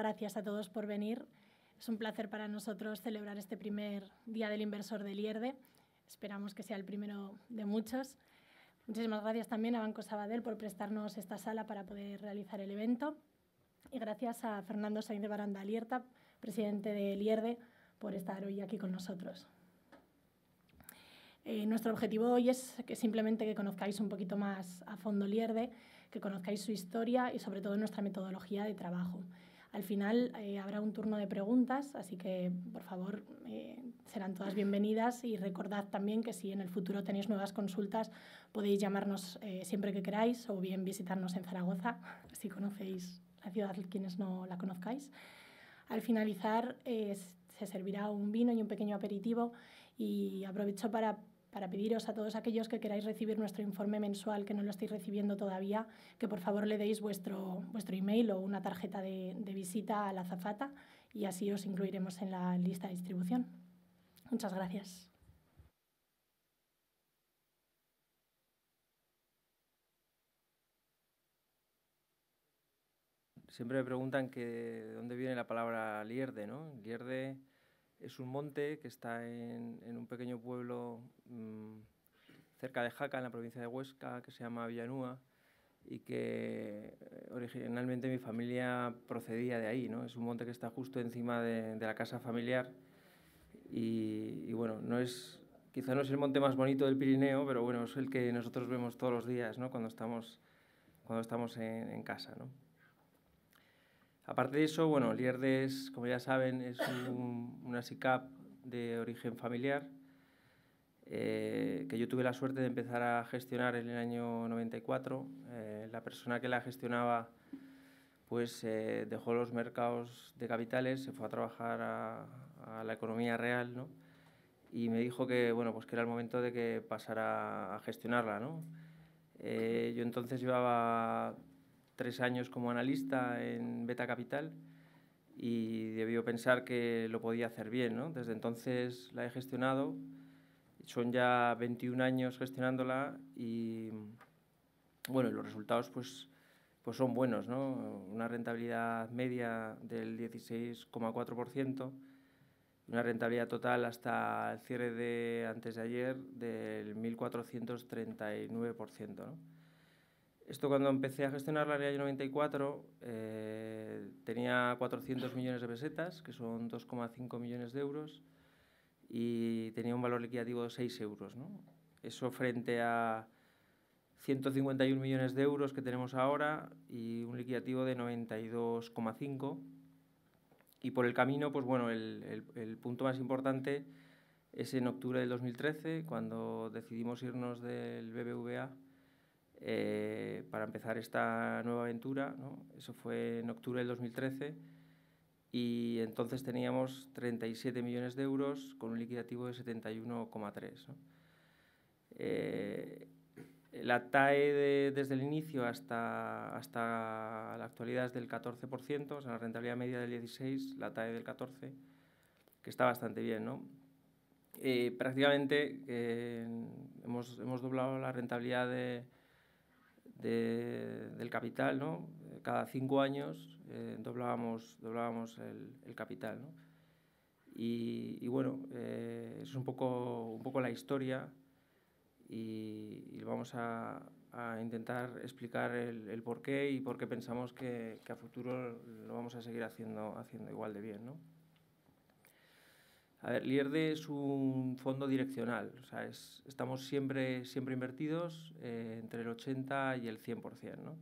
gracias a todos por venir. Es un placer para nosotros celebrar este primer Día del Inversor de Lierde. Esperamos que sea el primero de muchos. Muchísimas gracias también a Banco Sabadell por prestarnos esta sala para poder realizar el evento. Y gracias a Fernando Sainz de Baranda-Lierta, presidente de Lierde, por estar hoy aquí con nosotros. Nuestro objetivo hoy es que simplemente que conozcáis un poquito más a fondo Lierde, que conozcáis su historia y sobre todo nuestra metodología de trabajo. Al final habrá un turno de preguntas, así que por favor serán todas bienvenidas y recordad también que si en el futuro tenéis nuevas consultas podéis llamarnos siempre que queráis o bien visitarnos en Zaragoza, si conocéis la ciudad quienes no la conozcáis. Al finalizar se servirá un vino y un pequeño aperitivo y aprovecho para pediros a todos aquellos que queráis recibir nuestro informe mensual, que no lo estáis recibiendo todavía, que por favor le deis vuestro email o una tarjeta de visita a la azafata y así os incluiremos en la lista de distribución. Muchas gracias. Siempre me preguntan que de dónde viene la palabra Lierde, ¿no? Lierde es un monte que está en un pequeño pueblo cerca de Jaca, en la provincia de Huesca, que se llama Villanúa, y que originalmente mi familia procedía de ahí, ¿no? Es un monte que está justo encima de la casa familiar y bueno, quizá no es el monte más bonito del Pirineo, pero bueno, es el que nosotros vemos todos los días, ¿no? Cuando estamos en casa, ¿no? Aparte de eso, bueno, Lierde es, como ya saben, es una SICAP de origen familiar que yo tuve la suerte de empezar a gestionar en el año 94. La persona que la gestionaba pues dejó los mercados de capitales, se fue a trabajar a la economía real, ¿no? Y me dijo que, bueno, pues que era el momento de que pasara a gestionarla, ¿no? Yo entonces llevaba 3 años como analista en Beta Capital y debió pensar que lo podía hacer bien, ¿no? Desde entonces la he gestionado, son ya 21 años gestionándola y bueno, los resultados pues son buenos, ¿no? Una rentabilidad media del 16,4%, una rentabilidad total hasta el cierre de antes de ayer del 1.439%, ¿no? Esto cuando empecé a gestionar la año 94 tenía 400 millones de pesetas, que son 2,5 millones de euros, y tenía un valor liquidativo de 6 euros, ¿no? Eso frente a 151 millones de euros que tenemos ahora y un liquidativo de 92,5. Y por el camino, pues bueno, el punto más importante es en octubre del 2013, cuando decidimos irnos del BBVA para empezar esta nueva aventura, ¿no? Eso fue en octubre del 2013 y entonces teníamos 37 millones de euros con un liquidativo de 71,3, ¿no? La TAE desde el inicio hasta la actualidad es del 14%, o sea, la rentabilidad media del 16%, la TAE del 14%, que está bastante bien, ¿no? Prácticamente hemos doblado la rentabilidad del capital, ¿no? Cada 5 años doblábamos el capital, ¿no? Y bueno, es un poco la historia y vamos a intentar explicar el porqué y por qué pensamos que a futuro lo vamos a seguir haciendo igual de bien, ¿no? A ver, Lierde es un fondo direccional, o sea, estamos siempre invertidos entre el 80 y el 100%, ¿no?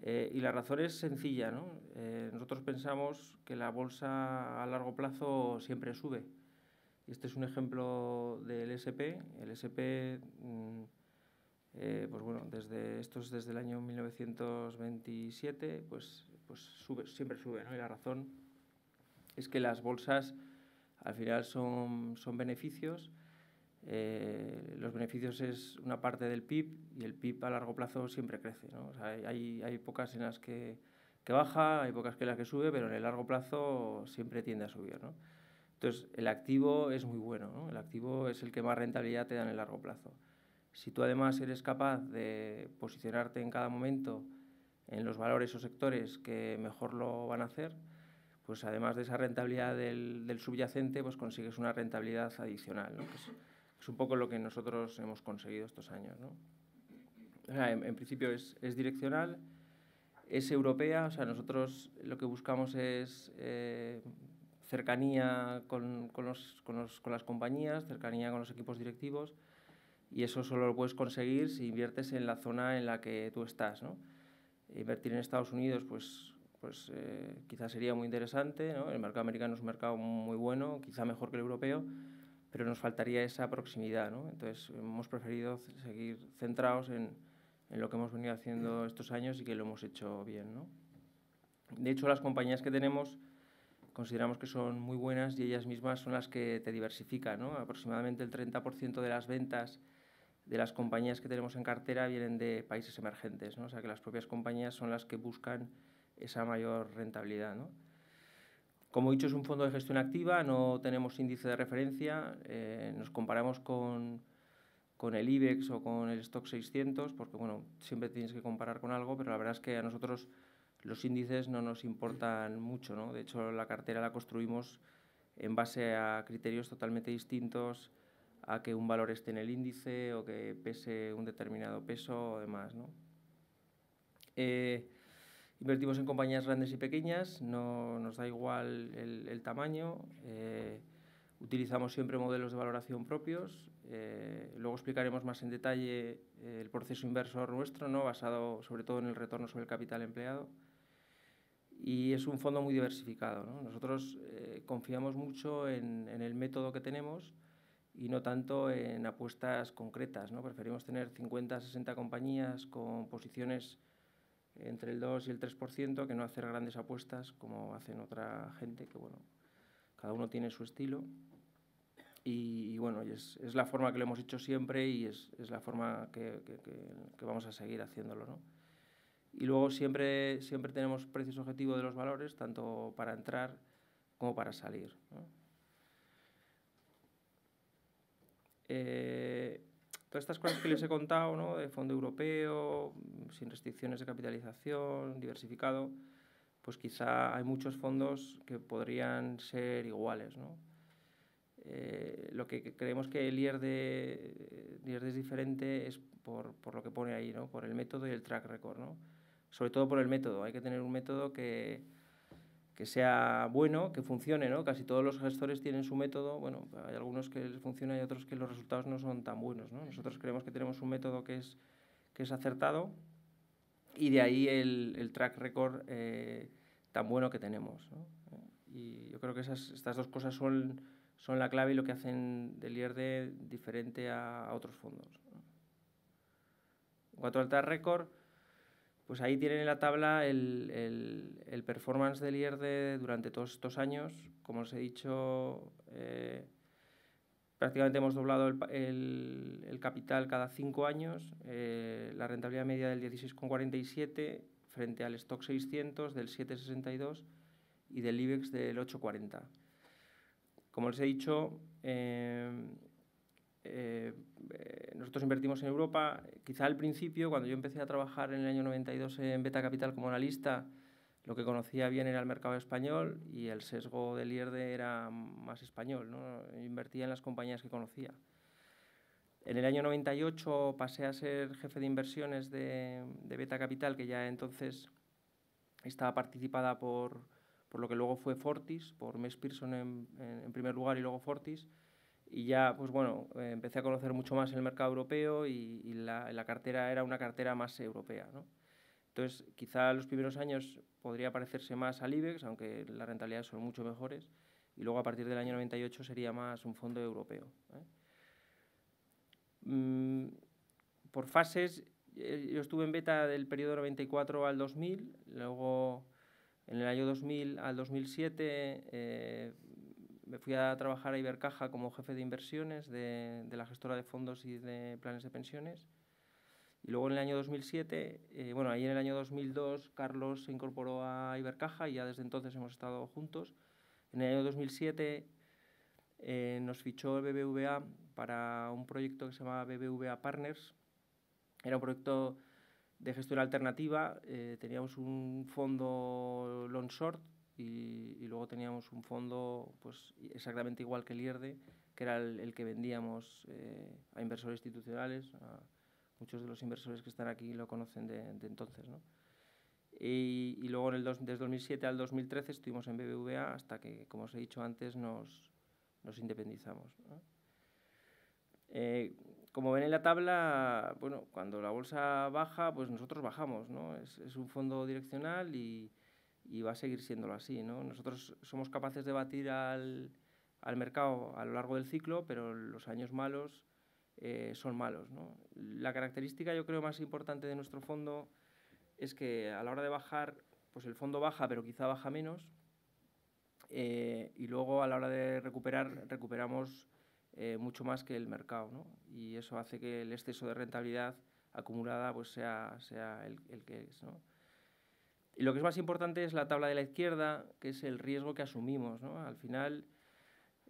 Y la razón es sencilla, ¿no? Nosotros pensamos que la bolsa a largo plazo siempre sube. Y este es un ejemplo del SP. El SP, pues bueno, desde el año 1927, pues siempre sube, ¿no? Y la razón es que las bolsas al final son beneficios. Los beneficios es una parte del PIB y el PIB a largo plazo siempre crece, ¿no? O sea, hay épocas en las que baja, hay épocas en las que sube, pero en el largo plazo siempre tiende a subir, ¿no? Entonces, el activo es muy bueno, ¿no? El activo es el que más rentabilidad te da en el largo plazo. Si tú además eres capaz de posicionarte en cada momento en los valores o sectores que mejor lo van a hacer, pues además de esa rentabilidad del subyacente, pues consigues una rentabilidad adicional, ¿no? Que es un poco lo que nosotros hemos conseguido estos años, ¿no? O sea, en principio es direccional, es europea, o sea, nosotros lo que buscamos es cercanía con las compañías, cercanía con los equipos directivos, y eso solo lo puedes conseguir si inviertes en la zona en la que tú estás, ¿no? Invertir en Estados Unidos, pues quizás sería muy interesante, ¿no? El mercado americano es un mercado muy bueno, quizá mejor que el europeo, pero nos faltaría esa proximidad, ¿no? Entonces hemos preferido seguir centrados en lo que hemos venido haciendo estos años y que lo hemos hecho bien, ¿no? De hecho, las compañías que tenemos consideramos que son muy buenas y ellas mismas son las que te diversifican, ¿no? Aproximadamente el 30% de las ventas de las compañías que tenemos en cartera vienen de países emergentes, ¿no? O sea, que las propias compañías son las que buscan esa mayor rentabilidad, ¿no? Como he dicho, es un fondo de gestión activa, no tenemos índice de referencia, nos comparamos con el IBEX o con el Stock 600, porque bueno, siempre tienes que comparar con algo, pero la verdad es que a nosotros los índices no nos importan mucho, ¿no? De hecho, la cartera la construimos en base a criterios totalmente distintos a que un valor esté en el índice o que pese un determinado peso o demás, ¿no? Invertimos en compañías grandes y pequeñas, no nos da igual el tamaño. Utilizamos siempre modelos de valoración propios. Luego explicaremos más en detalle el proceso inversor nuestro, ¿no? Basado sobre todo en el retorno sobre el capital empleado. Y es un fondo muy diversificado, ¿no? Nosotros confiamos mucho en el método que tenemos y no tanto en apuestas concretas, ¿no? Preferimos tener 50, 60 compañías con posiciones entre el 2 y el 3% que no hacer grandes apuestas como hacen otra gente, que bueno, cada uno tiene su estilo. Y bueno, es la forma que lo hemos hecho siempre y es la forma que vamos a seguir haciéndolo, ¿no? Y luego siempre tenemos precios objetivos de los valores, tanto para entrar como para salir, ¿no? Todas estas cosas que les he contado, ¿no? De fondo europeo, sin restricciones de capitalización, diversificado, pues quizá hay muchos fondos que podrían ser iguales, ¿no? Lo que creemos que el IRD es diferente es por lo que pone ahí, ¿no? Por el método y el track record, ¿no? Sobre todo por el método. Hay que tener un método que sea bueno, que funcione, ¿no? Casi todos los gestores tienen su método. Bueno, hay algunos que les funciona y otros que los resultados no son tan buenos, ¿no? Nosotros creemos que tenemos un método que es acertado y de ahí el track record tan bueno que tenemos, ¿no? Y yo creo que estas dos cosas son la clave y lo que hacen del IRD diferente a otros fondos, ¿no? En cuanto al track record, pues ahí tienen en la tabla el performance del IRD durante todos estos años. Como os he dicho, prácticamente hemos doblado el capital cada 5 años, la rentabilidad media del 16,47 frente al Stock 600 del 7,62 y del IBEX del 8,40. Como les he dicho, nosotros invertimos en Europa. Quizá al principio, cuando yo empecé a trabajar en el año 92 en Beta Capital como analista, lo que conocía bien era el mercado español y el sesgo del IRD era más español, ¿no? Invertía en las compañías que conocía. En el año 98 pasé a ser jefe de inversiones de Beta Capital, que ya entonces estaba participada por lo que luego fue Fortis, por Mees Pierson en primer lugar y luego Fortis. Y ya, pues bueno, empecé a conocer mucho más el mercado europeo y la cartera era una cartera más europea, ¿no? Entonces, quizá los primeros años podría parecerse más al IBEX, aunque las rentabilidades son mucho mejores, y luego a partir del año 98 sería más un fondo europeo, ¿eh? Por fases, yo estuve en Beta del periodo 94 al 2000, luego en el año 2000 al 2007 me fui a trabajar a Ibercaja como jefe de inversiones de la gestora de fondos y de planes de pensiones. Y luego en el año 2007, bueno, ahí en el año 2002 Carlos se incorporó a Ibercaja y ya desde entonces hemos estado juntos. En el año 2007 nos fichó el BBVA para un proyecto que se llamaba BBVA Partners. Era un proyecto de gestión alternativa. Teníamos un fondo long short y luego teníamos un fondo pues, exactamente igual que el IERDE, que era el que vendíamos a inversores institucionales. Muchos de los inversores que están aquí lo conocen de entonces, ¿no? Y luego desde 2007 al 2013 estuvimos en BBVA hasta que, como os he dicho antes, nos independizamos, ¿no? Como ven en la tabla, bueno, cuando la bolsa baja, pues nosotros bajamos, ¿no? Es un fondo direccional y va a seguir siéndolo así, ¿no? Nosotros somos capaces de batir al mercado a lo largo del ciclo, pero los años malos son malos, ¿no? La característica, yo creo, más importante de nuestro fondo es que a la hora de bajar, pues el fondo baja, pero quizá baja menos, y luego a la hora de recuperamos mucho más que el mercado, ¿no? Y eso hace que el exceso de rentabilidad acumulada pues sea el que es, ¿no? Y lo que es más importante es la tabla de la izquierda, que es el riesgo que asumimos, ¿no? Al final,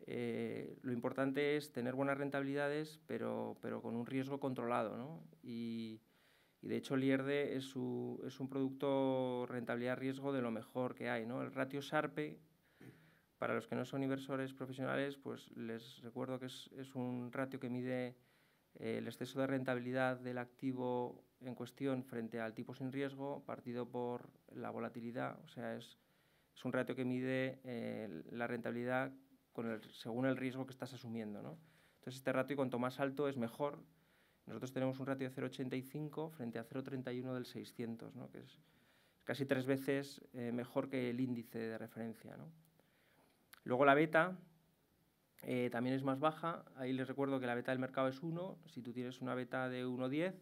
lo importante es tener buenas rentabilidades, pero con un riesgo controlado, ¿no? Y de hecho el IERDE es un producto rentabilidad-riesgo de lo mejor que hay, ¿no? El ratio Sharpe, para los que no son inversores profesionales, pues les recuerdo que es un ratio que mide el exceso de rentabilidad del activo en cuestión frente al tipo sin riesgo partido por la volatilidad. O sea, es un ratio que mide la rentabilidad según el riesgo que estás asumiendo, ¿no? Entonces, este ratio, cuanto más alto, es mejor. Nosotros tenemos un ratio de 0,85 frente a 0,31 del 600, ¿no? Que es casi 3 veces mejor que el índice de referencia, ¿no? Luego la beta también es más baja. Ahí les recuerdo que la beta del mercado es 1. Si tú tienes una beta de 1,10,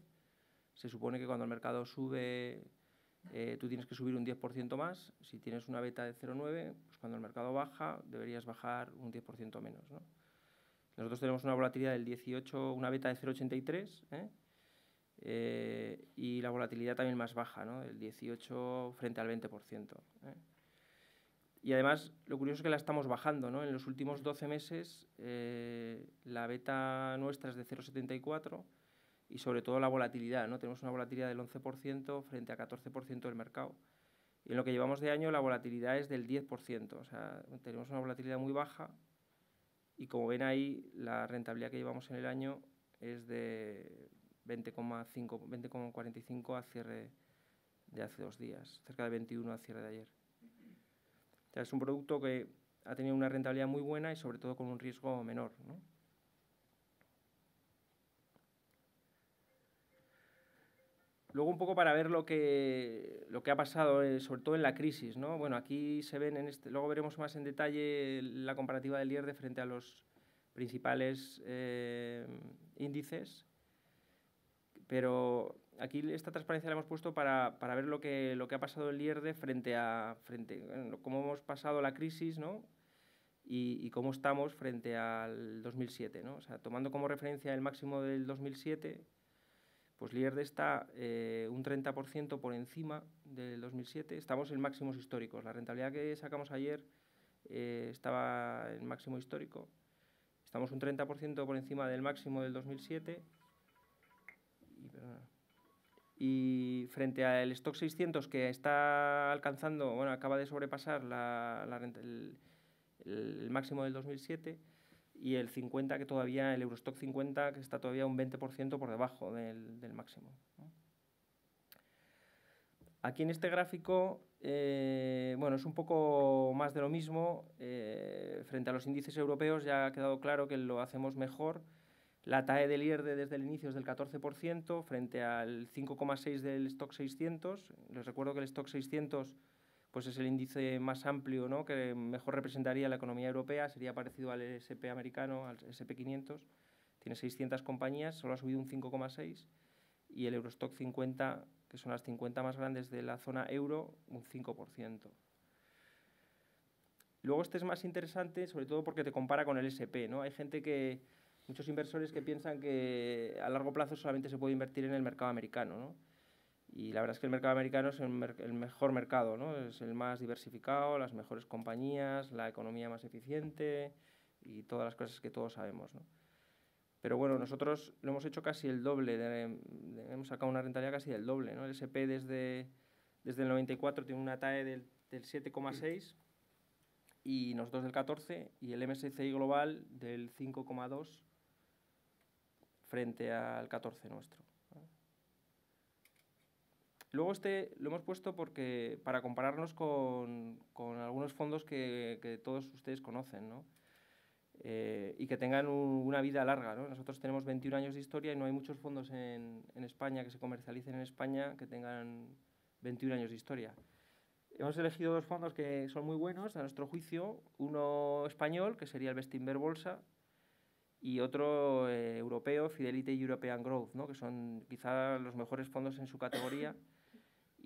se supone que cuando el mercado sube, tú tienes que subir un 10% más. Si tienes una beta de 0,9, pues cuando el mercado baja, deberías bajar un 10% menos, ¿no? Nosotros tenemos una volatilidad del 18, una beta de 0,83, y la volatilidad también más baja, ¿no? El 18 frente al 20%. Y además, lo curioso es que la estamos bajando, ¿no? En los últimos 12 meses, la beta nuestra es de 0,74 y sobre todo la volatilidad, ¿no? Tenemos una volatilidad del 11% frente a 14% del mercado. Y en lo que llevamos de año, la volatilidad es del 10%. O sea, tenemos una volatilidad muy baja y, como ven ahí, la rentabilidad que llevamos en el año es de 20,45 a cierre de hace 2 días, cerca de 21 a cierre de ayer. O sea, es un producto que ha tenido una rentabilidad muy buena y sobre todo con un riesgo menor, ¿no? Luego, un poco para ver lo que ha pasado, sobre todo en la crisis, ¿no? Bueno, aquí se ven, luego veremos más en detalle la comparativa del IERDE frente a los principales índices, pero aquí esta transparencia la hemos puesto para ver lo que ha pasado el IERDE frente bueno, cómo hemos pasado la crisis, ¿no? Y cómo estamos frente al 2007, ¿no? O sea, tomando como referencia el máximo del 2007, pues el IERDE está un 30% por encima del 2007. Estamos en máximos históricos. La rentabilidad que sacamos ayer estaba en máximo histórico. Estamos un 30% por encima del máximo del 2007. Y frente al stock 600, que está alcanzando, bueno, acaba de sobrepasar el máximo del 2007, y el 50, que todavía, el Eurostock 50, que está todavía un 20% por debajo del máximo, ¿no? Aquí en este gráfico, bueno, es un poco más de lo mismo. Frente a los índices europeos ya ha quedado claro que lo hacemos mejor. La TAE del IERDE desde el inicio es del 14% frente al 5,6% del Stock 600. Les recuerdo que el Stock 600 pues es el índice más amplio, ¿no?, que mejor representaría la economía europea. Sería parecido al S&P americano, al S&P 500. Tiene 600 compañías, solo ha subido un 5,6%. Y el Eurostock 50, que son las 50 más grandes de la zona euro, un 5%. Luego este es más interesante, sobre todo porque te compara con el S&P, ¿no? Hay muchos inversores que piensan que a largo plazo solamente se puede invertir en el mercado americano, ¿no? Y la verdad es que el mercado americano es el mejor mercado, ¿no? Es el más diversificado, las mejores compañías, la economía más eficiente y todas las cosas que todos sabemos, ¿no? Pero bueno, nosotros lo hemos hecho casi el doble, hemos sacado una rentabilidad casi del doble, ¿no? El S&P desde el 94 tiene una TAE del 7,6 y nosotros del 14, y el MSCI global del 5,2 frente al 14 nuestro. Luego lo hemos puesto porque para compararnos con algunos fondos que todos ustedes conocen, ¿no? Y que tengan una vida larga, ¿no? Nosotros tenemos 21 años de historia y no hay muchos fondos en España que se comercialicen en España que tengan 21 años de historia. Hemos elegido dos fondos que son muy buenos, a nuestro juicio. Uno español, que sería el Bestinver Bolsa, y otro europeo, Fidelity European Growth, ¿no? Que son quizá los mejores fondos en su categoría.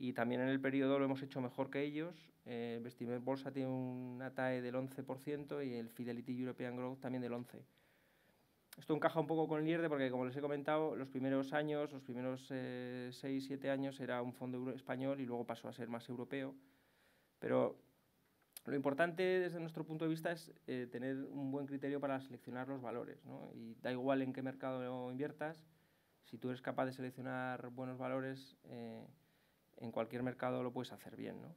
Y también en el periodo lo hemos hecho mejor que ellos. El Bestinver Bolsa tiene una TAE del 11% y el Fidelity European Growth también del 11%. Esto encaja un poco con el IRDE porque, como les he comentado, los primeros años, los primeros 6-7 años era un fondo español y luego pasó a ser más europeo. Pero lo importante desde nuestro punto de vista es tener un buen criterio para seleccionar los valores, ¿no? Y da igual en qué mercado inviertas, si tú eres capaz de seleccionar buenos valores, en cualquier mercado lo puedes hacer bien, ¿no?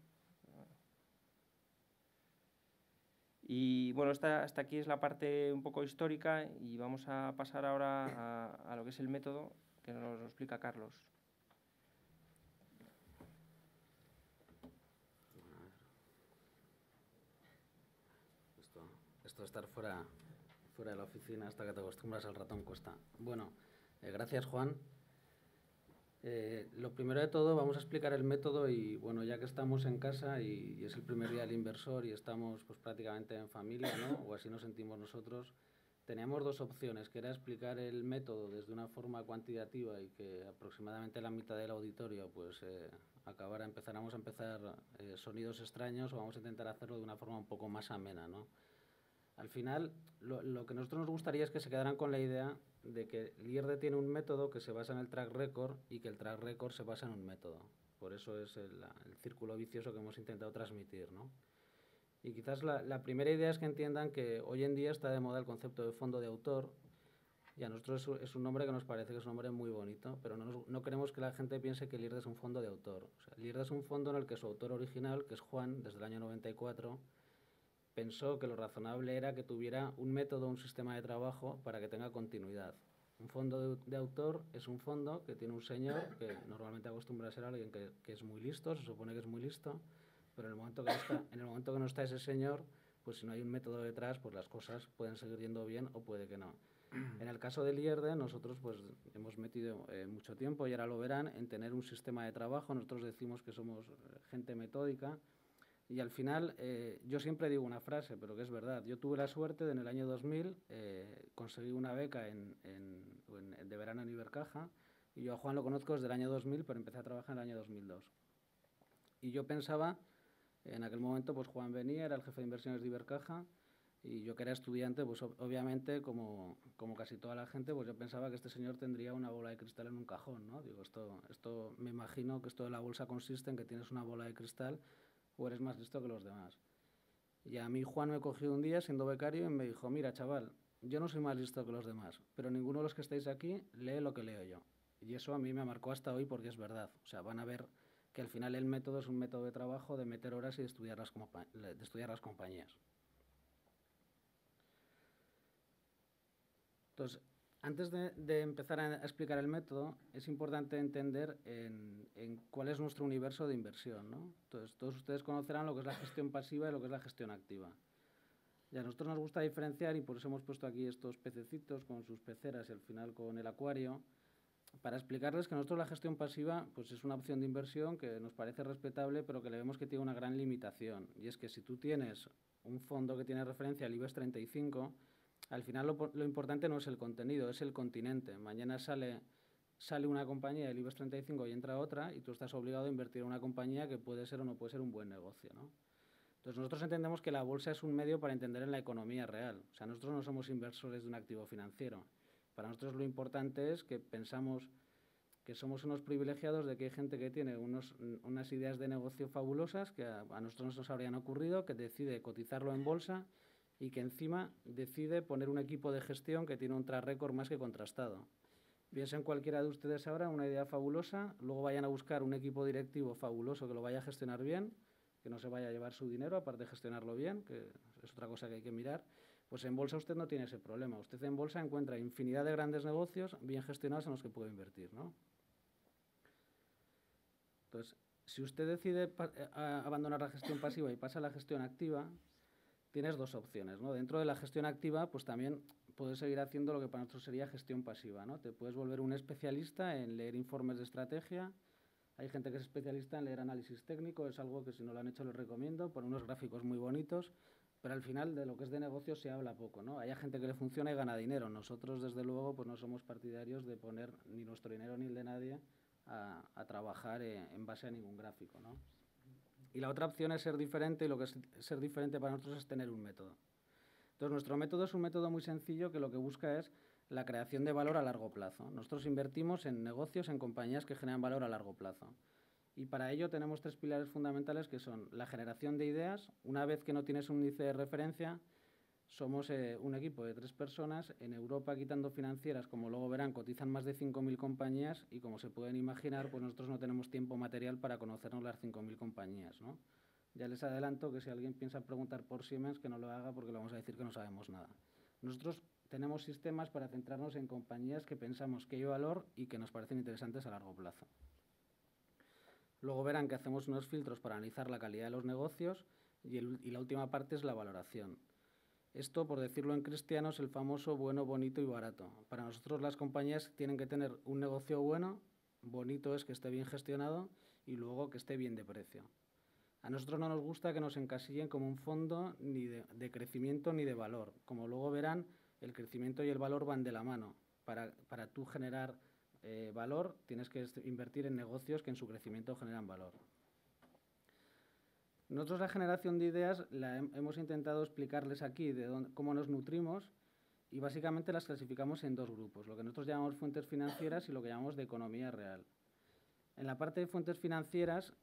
Y bueno, hasta aquí es la parte un poco histórica y vamos a pasar ahora a lo que es el método, que nos lo explica Carlos. Esto de estar fuera de la oficina hasta que te acostumbras al ratón cuesta. Bueno, gracias, Juan. Lo primero de todo, vamos a explicar el método y, bueno, ya que estamos en casa y es el primer día del inversor y estamos pues prácticamente en familia, ¿no? O así nos sentimos nosotros, teníamos dos opciones, que era explicar el método desde una forma cuantitativa y que aproximadamente la mitad del auditorio pues empezáramos a empezar sonidos extraños, o vamos a intentar hacerlo de una forma un poco más amena, ¿no? Al final, lo que a nosotros nos gustaría es que se quedaran con la idea de que el IRDE tiene un método que se basa en el track record y que el track record se basa en un método. Por eso es el círculo vicioso que hemos intentado transmitir, ¿no? Y quizás la primera idea es que entiendan que hoy en día está de moda el concepto de fondo de autor, y a nosotros es un nombre que nos parece que es un nombre muy bonito, pero no queremos que la gente piense que el IRDE es un fondo de autor. O sea, el IRDE es un fondo en el que su autor original, que es Juan, desde el año 94, pensó que lo razonable era que tuviera un método, un sistema de trabajo para que tenga continuidad. Un fondo de autor es un fondo que tiene un señor que normalmente acostumbra a ser alguien que es muy listo, se supone que es muy listo, pero en el momento que no está ese señor, pues si no hay un método detrás, pues las cosas pueden seguir yendo bien o puede que no. En el caso del IRDE, nosotros pues hemos metido mucho tiempo, y ahora lo verán, en tener un sistema de trabajo. Nosotros decimos que somos gente metódica. Y al final, yo siempre digo una frase, pero que es verdad. Yo tuve la suerte de en el año 2000 conseguir una beca de verano en Ibercaja, y yo a Juan lo conozco desde el año 2000, pero empecé a trabajar en el año 2002. Y yo pensaba, en aquel momento, pues Juan venía, era el jefe de inversiones de Ibercaja, y yo que era estudiante, pues obviamente, como casi toda la gente, pues yo pensaba que este señor tendría una bola de cristal en un cajón, ¿no? Digo, esto me imagino que esto de la bolsa consiste en que tienes una bola de cristal o eres más listo que los demás. Y a mí Juan me cogió un día siendo becario y me dijo, mira, chaval, yo no soy más listo que los demás, pero ninguno de los que estáis aquí lee lo que leo yo. Y eso a mí me marcó hasta hoy porque es verdad. O sea, van a ver que al final el método es un método de trabajo, de meter horas y de estudiar las compañías. Entonces, antes de empezar a explicar el método, es importante entender en cuál es nuestro universo de inversión, ¿no? Entonces, todos ustedes conocerán lo que es la gestión pasiva y lo que es la gestión activa. Y a nosotros nos gusta diferenciar, y por eso hemos puesto aquí estos pececitos con sus peceras y al final con el acuario, para explicarles que nosotros la gestión pasiva pues es una opción de inversión que nos parece respetable, pero que le vemos que tiene una gran limitación. Y es que si tú tienes un fondo que tiene referencia al IBEX 35, al final lo importante no es el contenido, es el continente. Mañana sale una compañía del IBEX 35 y entra otra, y tú estás obligado a invertir en una compañía que puede ser o no puede ser un buen negocio, ¿no? Entonces nosotros entendemos que la bolsa es un medio para entender en la economía real. O sea, nosotros no somos inversores de un activo financiero. Para nosotros lo importante es que pensamos que somos unos privilegiados de que hay gente que tiene unas ideas de negocio fabulosas que a nosotros nos habrían ocurrido, que decide cotizarlo en bolsa y que encima decide poner un equipo de gestión que tiene un track record más que contrastado. Piensen cualquiera de ustedes ahora una idea fabulosa, luego vayan a buscar un equipo directivo fabuloso que lo vaya a gestionar bien, que no se vaya a llevar su dinero, aparte de gestionarlo bien, que es otra cosa que hay que mirar. Pues en bolsa usted no tiene ese problema. Usted en bolsa encuentra infinidad de grandes negocios bien gestionados en los que puede invertir, ¿no? Entonces, si usted decide abandonar la gestión pasiva y pasa a la gestión activa, tienes dos opciones, ¿no? Dentro de la gestión activa, pues también puedes seguir haciendo lo que para nosotros sería gestión pasiva, ¿no? Te puedes volver un especialista en leer informes de estrategia. Hay gente que es especialista en leer análisis técnico, es algo que si no lo han hecho les recomiendo, por unos gráficos muy bonitos, pero al final de lo que es de negocios se habla poco, ¿no? Hay gente que le funciona y gana dinero. Nosotros, desde luego, pues no somos partidarios de poner ni nuestro dinero ni el de nadie a trabajar en base a ningún gráfico, ¿no? Y la otra opción es ser diferente, y lo que es ser diferente para nosotros es tener un método. Entonces, nuestro método es un método muy sencillo que lo que busca es la creación de valor a largo plazo. Nosotros invertimos en negocios, en compañías que generan valor a largo plazo. Y para ello tenemos tres pilares fundamentales que son la generación de ideas. Una vez que no tienes un índice de referencia, somos un equipo de 3 personas. En Europa, quitando financieras, como luego verán, cotizan más de 5.000 compañías y, como se pueden imaginar, pues nosotros no tenemos tiempo material para conocernos las 5.000 compañías, ¿no? Ya les adelanto que si alguien piensa preguntar por Siemens, que no lo haga porque le vamos a decir que no sabemos nada. Nosotros tenemos sistemas para centrarnos en compañías que pensamos que hay valor y que nos parecen interesantes a largo plazo. Luego verán que hacemos unos filtros para analizar la calidad de los negocios y la última parte es la valoración. Esto, por decirlo en cristiano, es el famoso bueno, bonito y barato. Para nosotros las compañías tienen que tener un negocio bueno, bonito es que esté bien gestionado y luego que esté bien de precio. A nosotros no nos gusta que nos encasillen como un fondo ni de crecimiento ni de valor. Como luego verán, el crecimiento y el valor van de la mano. Para tú generar valor, tienes que invertir en negocios que en su crecimiento generan valor. Nosotros la generación de ideas la hemos intentado explicarles aquí cómo nos nutrimos y básicamente las clasificamos en 2 grupos, lo que nosotros llamamos fuentes financieras y lo que llamamos de economía real. En la parte de fuentes financieras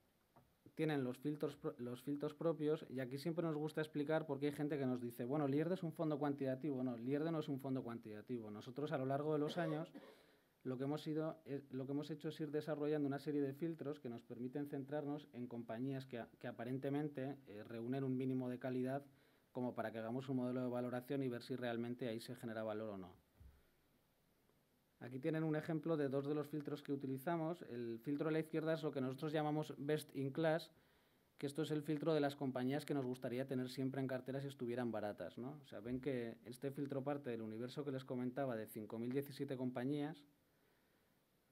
tienen los filtros propios y aquí siempre nos gusta explicar porque hay gente que nos dice, bueno, Lierde es un fondo cuantitativo. No, Lierde no es un fondo cuantitativo. Nosotros a lo largo de los años lo que hemos hecho es ir desarrollando una serie de filtros que nos permiten centrarnos en compañías que aparentemente reúnen un mínimo de calidad como para que hagamos un modelo de valoración y ver si realmente ahí se genera valor o no. Aquí tienen un ejemplo de 2 de los filtros que utilizamos. El filtro de la izquierda es lo que nosotros llamamos best in class, que esto es el filtro de las compañías que nos gustaría tener siempre en cartera si estuvieran baratas, ¿no? O sea, ven que este filtro parte del universo que les comentaba de 5.017 compañías.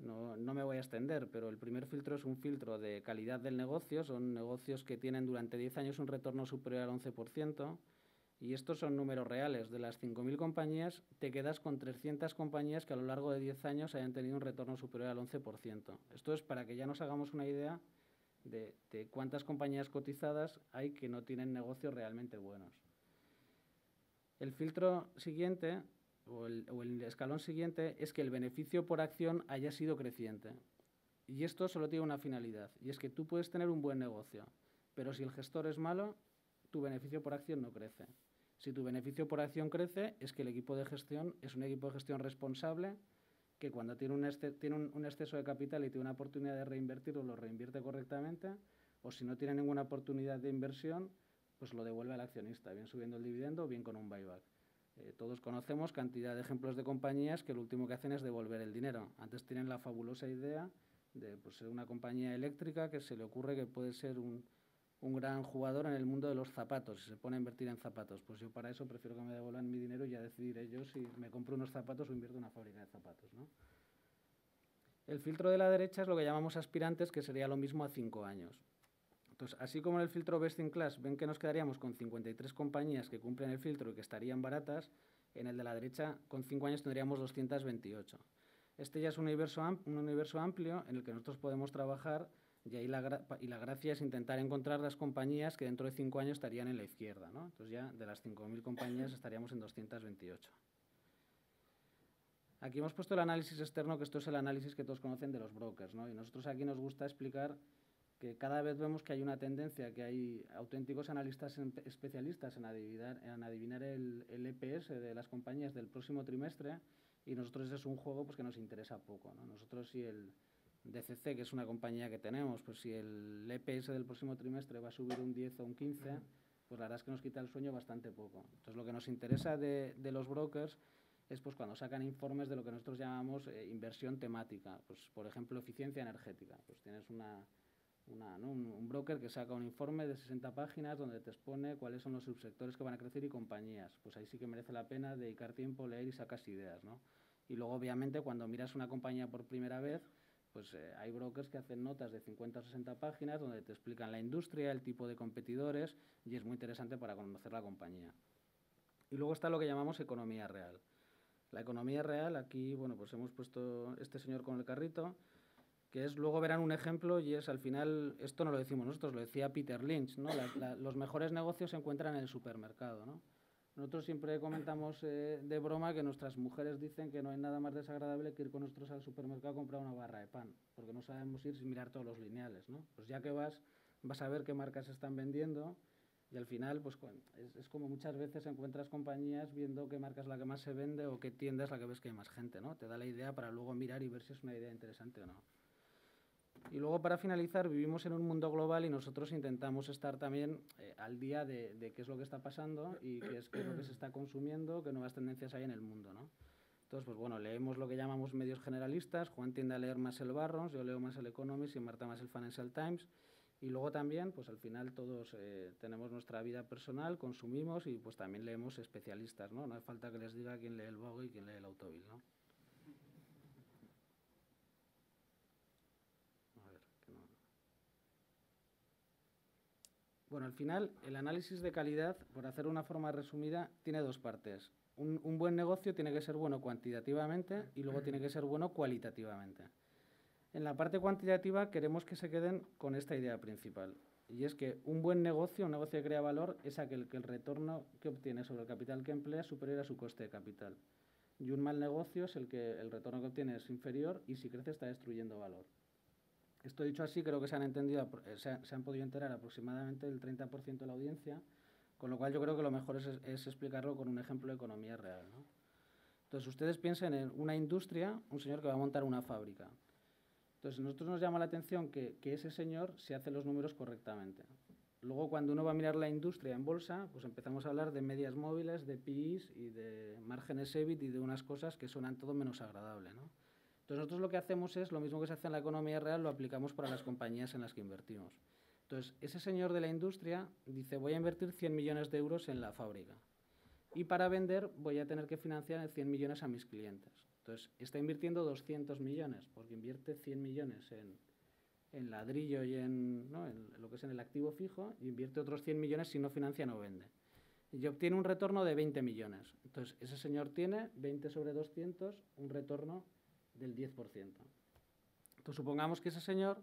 No me voy a extender, pero el primer filtro es un filtro de calidad del negocio. Son negocios que tienen durante 10 años un retorno superior al 11%. Y estos son números reales. De las 5.000 compañías, te quedas con 300 compañías que a lo largo de 10 años hayan tenido un retorno superior al 11%. Esto es para que ya nos hagamos una idea de cuántas compañías cotizadas hay que no tienen negocios realmente buenos. El filtro siguiente, o el escalón siguiente, es que el beneficio por acción haya sido creciente. Y esto solo tiene una finalidad, y es que tú puedes tener un buen negocio, pero si el gestor es malo, tu beneficio por acción no crece. Si tu beneficio por acción crece, es que el equipo de gestión es un equipo de gestión responsable que cuando tiene un exceso de capital y tiene una oportunidad de reinvertirlo, lo reinvierte correctamente, o si no tiene ninguna oportunidad de inversión, pues lo devuelve al accionista, bien subiendo el dividendo o bien con un buyback. Todos conocemos cantidad de ejemplos de compañías que lo último que hacen es devolver el dinero. Antes tienen la fabulosa idea de ser una compañía eléctrica que se le ocurre que puede ser un gran jugador en el mundo de los zapatos y se pone a invertir en zapatos. Pues yo para eso prefiero que me devuelvan mi dinero y ya decidiré yo si me compro unos zapatos o invierto en una fábrica de zapatos, ¿no? El filtro de la derecha es lo que llamamos aspirantes, que sería lo mismo a 5 años. Entonces, así como en el filtro Best in Class ven que nos quedaríamos con 53 compañías que cumplen el filtro y que estarían baratas, en el de la derecha con 5 años tendríamos 228. Este ya es un universo amplio en el que nosotros podemos trabajar y ahí la gracia es intentar encontrar las compañías que dentro de 5 años estarían en la izquierda, ¿no? Entonces ya de las 5.000 compañías estaríamos en 228. Aquí hemos puesto el análisis externo, que esto es el análisis que todos conocen de los brokers, ¿no? Y nosotros aquí nos gusta explicar que cada vez vemos que hay una tendencia, que hay auténticos analistas especialistas en adivinar el EPS de las compañías del próximo trimestre, y nosotros ese es un juego pues, que nos interesa poco, ¿no? Nosotros si DCC, que es una compañía que tenemos, pues si el EPS del próximo trimestre va a subir un 10 o un 15, pues la verdad es que nos quita el sueño bastante poco. Entonces, lo que nos interesa de los brokers es pues cuando sacan informes de lo que nosotros llamamos inversión temática. Pues, por ejemplo, eficiencia energética. Pues tienes un broker que saca un informe de 60 páginas donde te expone cuáles son los subsectores que van a crecer y compañías. Pues ahí sí que merece la pena dedicar tiempo, leer y sacas ideas, ¿no? Y luego, obviamente, cuando miras una compañía por primera vez, pues hay brokers que hacen notas de 50 o 60 páginas donde te explican la industria, el tipo de competidores, y es muy interesante para conocer la compañía. Y luego está lo que llamamos economía real. La economía real, aquí, bueno, pues hemos puesto este señor con el carrito, que es, luego verán un ejemplo, y es al final, esto no lo decimos nosotros, lo decía Peter Lynch, ¿no? Los mejores negocios se encuentran en el supermercado, ¿no? Nosotros siempre comentamos de broma que nuestras mujeres dicen que no hay nada más desagradable que ir con nosotros al supermercado a comprar una barra de pan, porque no sabemos ir sin mirar todos los lineales, ¿no? Pues ya que vas a ver qué marcas están vendiendo, y al final pues es como muchas veces encuentras compañías viendo qué marca es la que más se vende o qué tienda es la que ves que hay más gente, ¿no? Te da la idea para luego mirar y ver si es una idea interesante o no. Y luego, para finalizar, vivimos en un mundo global y nosotros intentamos estar también al día de qué es lo que está pasando y qué es lo que se está consumiendo, qué nuevas tendencias hay en el mundo, ¿no? Entonces, pues bueno, leemos lo que llamamos medios generalistas. Juan tiende a leer más el Barron's, yo leo más el Economist y Marta más el Financial Times. Y luego también, pues al final todos tenemos nuestra vida personal, consumimos y pues también leemos especialistas, ¿no? No hace falta que les diga quién lee el Vogue y quién lee el Autovil, ¿no? Bueno, al final, el análisis de calidad, por hacer una forma resumida, tiene dos partes. Un buen negocio tiene que ser bueno cuantitativamente y luego tiene que ser bueno cualitativamente. En la parte cuantitativa queremos que se queden con esta idea principal. Y es que un buen negocio, un negocio que crea valor, es aquel que el retorno que obtiene sobre el capital que emplea es superior a su coste de capital. Y un mal negocio es el que el retorno que obtiene es inferior y si crece está destruyendo valor. Esto dicho así, creo que se han podido enterar aproximadamente el 30% de la audiencia, con lo cual yo creo que lo mejor es explicarlo con un ejemplo de economía real, ¿no? Entonces, ustedes piensen en una industria, un señor que va a montar una fábrica. Entonces, a nosotros nos llama la atención que ese señor se hace los números correctamente. Luego, cuando uno va a mirar la industria en bolsa, pues empezamos a hablar de medias móviles, de PIs y de márgenes EBIT y de unas cosas que suenan todo menos agradable, ¿no? Entonces, nosotros lo que hacemos es, lo mismo que se hace en la economía real, lo aplicamos para las compañías en las que invertimos. Entonces, ese señor de la industria dice, voy a invertir 100 millones de euros en la fábrica. Y para vender voy a tener que financiar 100 millones a mis clientes. Entonces, está invirtiendo 200 millones, porque invierte 100 millones en ladrillo y en lo que es en el activo fijo, y invierte otros 100 millones si no financia, no vende. Y obtiene un retorno de 20 millones. Entonces, ese señor tiene 20 sobre 200, un retorno del 10%. Entonces, supongamos que ese señor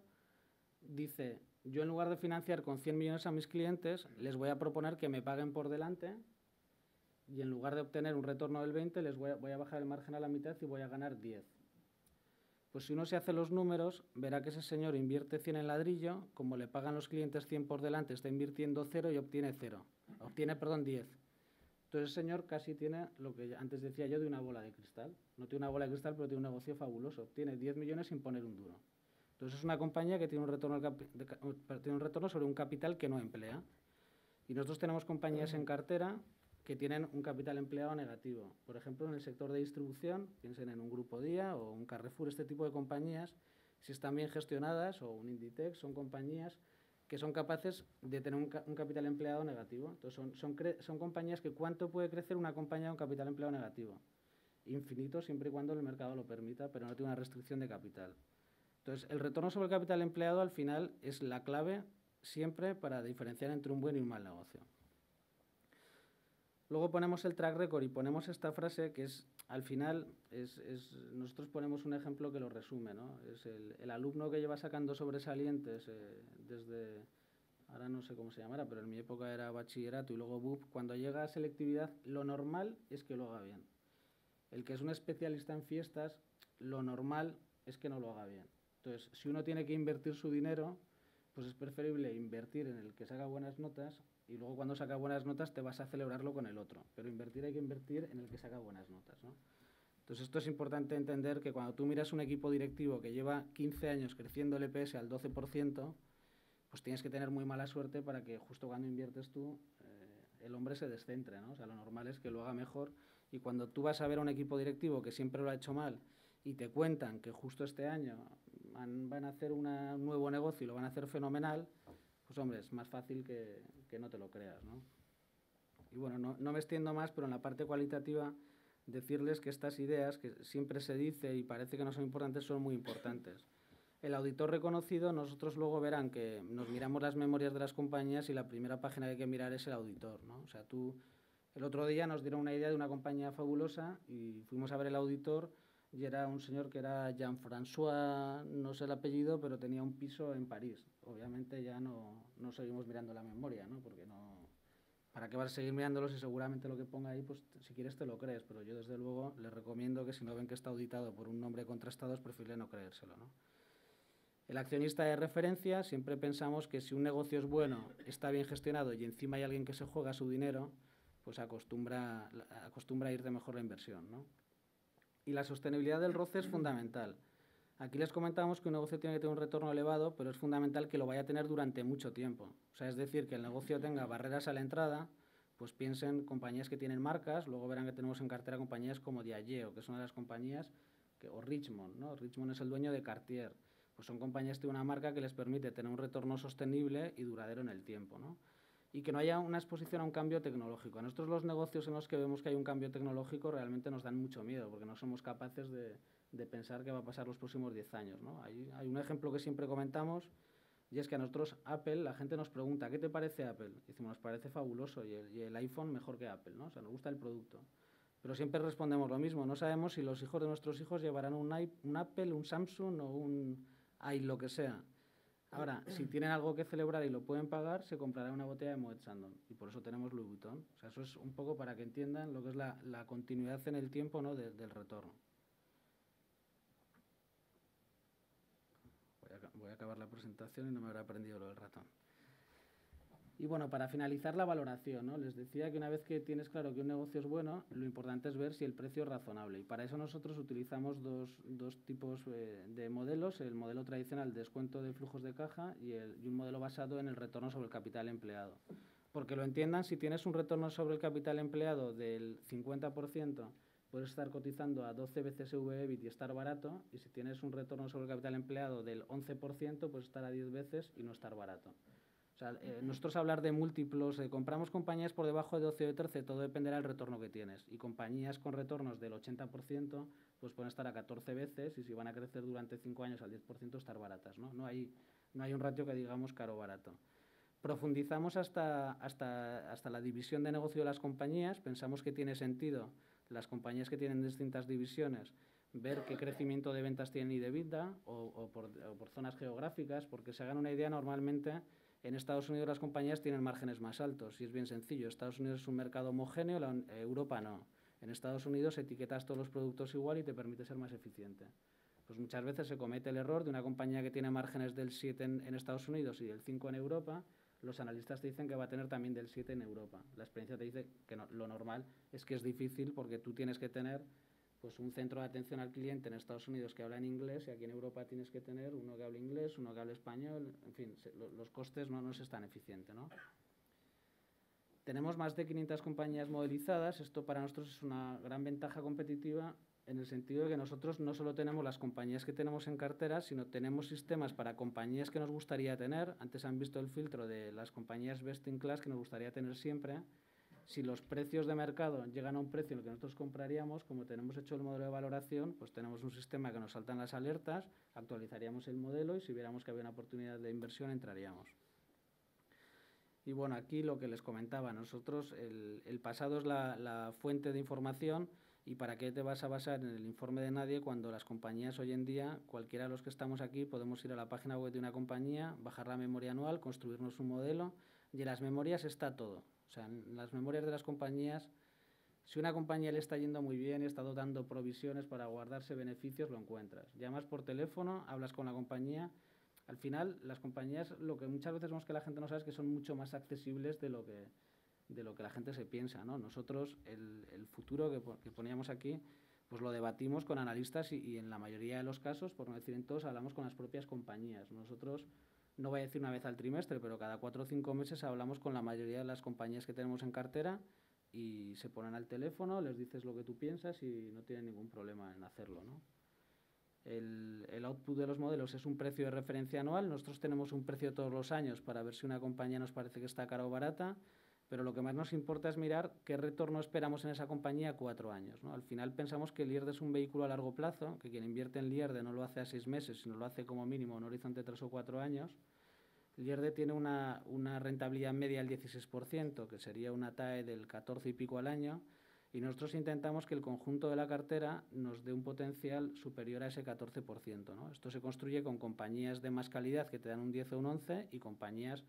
dice, yo en lugar de financiar con 100 millones a mis clientes, les voy a proponer que me paguen por delante y en lugar de obtener un retorno del 20, les voy a bajar el margen a la mitad y voy a ganar 10. Pues si uno se hace los números, verá que ese señor invierte 100 en ladrillo, como le pagan los clientes 100 por delante, está invirtiendo 0 y obtiene 10. Entonces el señor casi tiene lo que antes decía yo de una bola de cristal. No tiene una bola de cristal, pero tiene un negocio fabuloso. Obtiene 10 millones sin poner un duro. Entonces es una compañía que tiene un retorno sobre un capital que no emplea. Y nosotros tenemos compañías en cartera que tienen un capital empleado negativo. Por ejemplo, en el sector de distribución, piensen en un Grupo Día o un Carrefour, este tipo de compañías, si están bien gestionadas, o un Inditex, son compañías que son capaces de tener un capital empleado negativo. Entonces, son compañías que ¿cuánto puede crecer una compañía con capital empleado negativo? Infinito, siempre y cuando el mercado lo permita, pero no tiene una restricción de capital. Entonces, el retorno sobre el capital empleado, al final, es la clave siempre para diferenciar entre un buen y un mal negocio. Luego ponemos el track record y ponemos esta frase que es, al final, nosotros ponemos un ejemplo que lo resume, ¿no? Es el alumno que lleva sacando sobresalientes desde, ahora no sé cómo se llamará, pero en mi época era bachillerato y luego BUP. Cuando llega a selectividad, lo normal es que lo haga bien. El que es un especialista en fiestas, lo normal es que no lo haga bien. Entonces, si uno tiene que invertir su dinero, pues es preferible invertir en el que saca buenas notas y luego cuando saca buenas notas te vas a celebrarlo con el otro. Pero invertir hay que invertir en el que saca buenas notas, ¿no? Entonces, esto es importante entender que cuando tú miras un equipo directivo que lleva 15 años creciendo el EPS al 12%, pues tienes que tener muy mala suerte para que justo cuando inviertes tú, el hombre se descentre, ¿no? O sea, lo normal es que lo haga mejor. Y cuando tú vas a ver a un equipo directivo que siempre lo ha hecho mal y te cuentan que justo este año van a hacer un nuevo negocio y lo van a hacer fenomenal, pues hombre, es más fácil que no te lo creas, ¿no? Y bueno, no me extiendo más, pero en la parte cualitativa decirles que estas ideas que siempre se dice y parece que no son importantes, son muy importantes. El auditor reconocido, nosotros luego verán que nos miramos las memorias de las compañías y la primera página que hay que mirar es el auditor, ¿no? O sea, el otro día nos dieron una idea de una compañía fabulosa y fuimos a ver el auditor y era un señor que era Jean-François, no sé el apellido, pero tenía un piso en París. Obviamente ya no seguimos mirando la memoria, ¿no? Porque no... ¿Para qué vas a seguir mirándolo si seguramente lo que ponga ahí, pues si quieres te lo crees? Pero yo desde luego les recomiendo que si no ven que está auditado por un nombre contrastado, es preferible no creérselo, ¿no? El accionista de referencia, siempre pensamos que si un negocio es bueno, está bien gestionado y encima hay alguien que se juega su dinero, pues acostumbra a irte mejor la inversión, ¿no? Y la sostenibilidad del ROCE es fundamental. Aquí les comentamos que un negocio tiene que tener un retorno elevado, pero es fundamental que lo vaya a tener durante mucho tiempo. O sea, es decir, que el negocio tenga barreras a la entrada, pues piensen compañías que tienen marcas, luego verán que tenemos en cartera compañías como Diageo, que es una de las compañías, o Richemont, ¿no? Richemont es el dueño de Cartier. Pues son compañías que tienen una marca que les permite tener un retorno sostenible y duradero en el tiempo, ¿no? Y que no haya una exposición a un cambio tecnológico. A nosotros los negocios en los que vemos que hay un cambio tecnológico realmente nos dan mucho miedo, porque no somos capaces de pensar qué va a pasar los próximos 10 años, ¿no? Hay un ejemplo que siempre comentamos, y es que a nosotros Apple, la gente nos pregunta, ¿qué te parece Apple? Y decimos, nos parece fabuloso, y el iPhone mejor que Apple, ¿no? O sea, nos gusta el producto. Pero siempre respondemos lo mismo, no sabemos si los hijos de nuestros hijos llevarán un Apple, un Samsung o un lo que sea. Ahora, si tienen algo que celebrar y lo pueden pagar, se comprará una botella de Moet Chandon. Y por eso tenemos Louis Vuitton. O sea, eso es un poco para que entiendan lo que es la continuidad en el tiempo, ¿no? del retorno. Voy a acabar la presentación y no me habrá aprendido lo del ratón. Y bueno, para finalizar la valoración, ¿no? Les decía que una vez que tienes claro que un negocio es bueno, lo importante es ver si el precio es razonable. Y para eso nosotros utilizamos dos tipos de modelos, el modelo tradicional de descuento de flujos de caja y un modelo basado en el retorno sobre el capital empleado. Porque lo entiendan, si tienes un retorno sobre el capital empleado del 50%, puedes estar cotizando a 12 veces EV/EBIT y estar barato, y si tienes un retorno sobre el capital empleado del 11%, puedes estar a 10 veces y no estar barato. O sea, nosotros hablar de múltiplos, compramos compañías por debajo de 12 o de 13, todo dependerá del retorno que tienes. Y compañías con retornos del 80%, pues pueden estar a 14 veces y si van a crecer durante 5 años al 10%, estar baratas, ¿no? No hay un ratio que digamos caro o barato. Profundizamos hasta la división de negocio de las compañías. Pensamos que tiene sentido las compañías que tienen distintas divisiones ver qué crecimiento de ventas tienen y de EBITDA o por zonas geográficas, porque se hagan una idea, normalmente en Estados Unidos las compañías tienen márgenes más altos y es bien sencillo. Estados Unidos es un mercado homogéneo, Europa no. En Estados Unidos etiquetas todos los productos igual y te permite ser más eficiente. Pues muchas veces se comete el error de una compañía que tiene márgenes del 7 en Estados Unidos y del 5 en Europa. Los analistas te dicen que va a tener también del 7 en Europa. La experiencia te dice que no, lo normal es que es difícil porque tú tienes que tener pues un centro de atención al cliente en Estados Unidos que habla en inglés y aquí en Europa tienes que tener uno que hable inglés, uno que hable español, en fin, los costes no es tan eficiente, ¿no? Tenemos más de 500 compañías modelizadas. Esto para nosotros es una gran ventaja competitiva en el sentido de que nosotros no solo tenemos las compañías que tenemos en cartera, sino tenemos sistemas para compañías que nos gustaría tener. Antes han visto el filtro de las compañías best in class que nos gustaría tener siempre. Si los precios de mercado llegan a un precio en el que nosotros compraríamos, como tenemos hecho el modelo de valoración, pues tenemos un sistema que nos saltan las alertas, actualizaríamos el modelo y si viéramos que había una oportunidad de inversión entraríamos. Y bueno, aquí lo que les comentaba, nosotros el pasado es la fuente de información. ¿Y para qué te vas a basar en el informe de nadie cuando las compañías hoy en día, cualquiera de los que estamos aquí, podemos ir a la página web de una compañía, bajar la memoria anual, construirnos un modelo y en las memorias está todo? O sea, en las memorias de las compañías, si una compañía le está yendo muy bien y está dando provisiones para guardarse beneficios, lo encuentras. Llamas por teléfono, hablas con la compañía. Al final, las compañías, lo que muchas veces vemos que la gente no sabe es que son mucho más accesibles de lo que la gente se piensa, ¿no? Nosotros, el futuro que poníamos aquí, pues lo debatimos con analistas y en la mayoría de los casos, por no decir en todos, hablamos con las propias compañías. Nosotros, no voy a decir una vez al trimestre, pero cada 4 o 5 meses hablamos con la mayoría de las compañías que tenemos en cartera y se ponen al teléfono, les dices lo que tú piensas y no tienen ningún problema en hacerlo, ¿no? El output de los modelos es un precio de referencia anual. Nosotros tenemos un precio todos los años para ver si una compañía nos parece que está cara o barata, pero lo que más nos importa es mirar qué retorno esperamos en esa compañía a 4 años, ¿no? Al final pensamos que el IRD es un vehículo a largo plazo, que quien invierte en el IRD no lo hace a 6 meses, sino lo hace como mínimo en un horizonte de 3 o 4 años. El IRD tiene una rentabilidad media del 16%, que sería una TAE del 14 y pico al año, y nosotros intentamos que el conjunto de la cartera nos dé un potencial superior a ese 14%, ¿no? Esto se construye con compañías de más calidad que te dan un 10 o un 11 y compañías,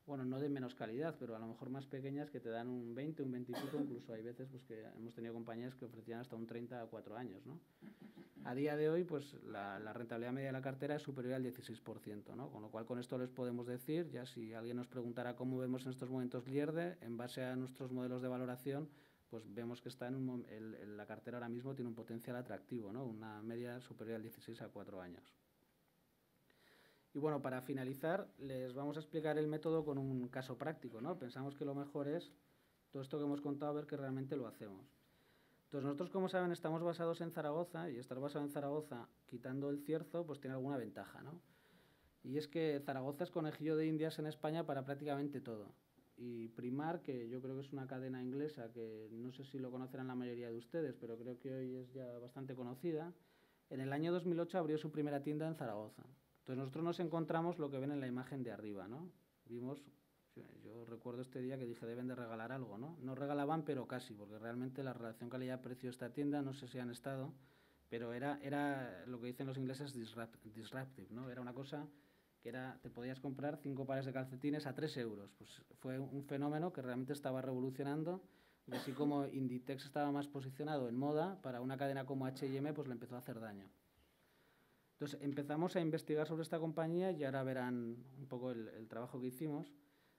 bueno, no de menos calidad, pero a lo mejor más pequeñas que te dan un 20, un 20 y pico, incluso hay veces pues, que hemos tenido compañías que ofrecían hasta un 30 a 4 años, ¿no? A día de hoy, pues la rentabilidad media de la cartera es superior al 16%, ¿no? Con lo cual, con esto les podemos decir, ya si alguien nos preguntara cómo vemos en estos momentos el IRD, en base a nuestros modelos de valoración, pues vemos que está la cartera ahora mismo tiene un potencial atractivo, ¿no? Una media superior al 16 a 4 años. Y bueno, para finalizar, les vamos a explicar el método con un caso práctico, ¿no? Pensamos que lo mejor es todo esto que hemos contado, ver que realmente lo hacemos. Entonces, nosotros, como saben, estamos basados en Zaragoza, y estar basado en Zaragoza, quitando el cierzo, pues tiene alguna ventaja, ¿no? Y es que Zaragoza es conejillo de Indias en España para prácticamente todo. Y Primar, que yo creo que es una cadena inglesa que no sé si lo conocerán la mayoría de ustedes, pero creo que hoy es ya bastante conocida, en el año 2008 abrió su primera tienda en Zaragoza. Entonces nosotros nos encontramos lo que ven en la imagen de arriba, ¿no? Vimos, yo recuerdo este día que dije deben de regalar algo, ¿no? No regalaban, pero casi, porque realmente la relación calidad-precio de esta tienda, no sé si han estado, pero era lo que dicen los ingleses disruptive, ¿no? Era una cosa que te podías comprar 5 pares de calcetines a 3 euros. Pues fue un fenómeno que realmente estaba revolucionando, y así como Inditex estaba más posicionado en moda, para una cadena como H&M pues le empezó a hacer daño. Entonces empezamos a investigar sobre esta compañía y ahora verán un poco el trabajo que hicimos,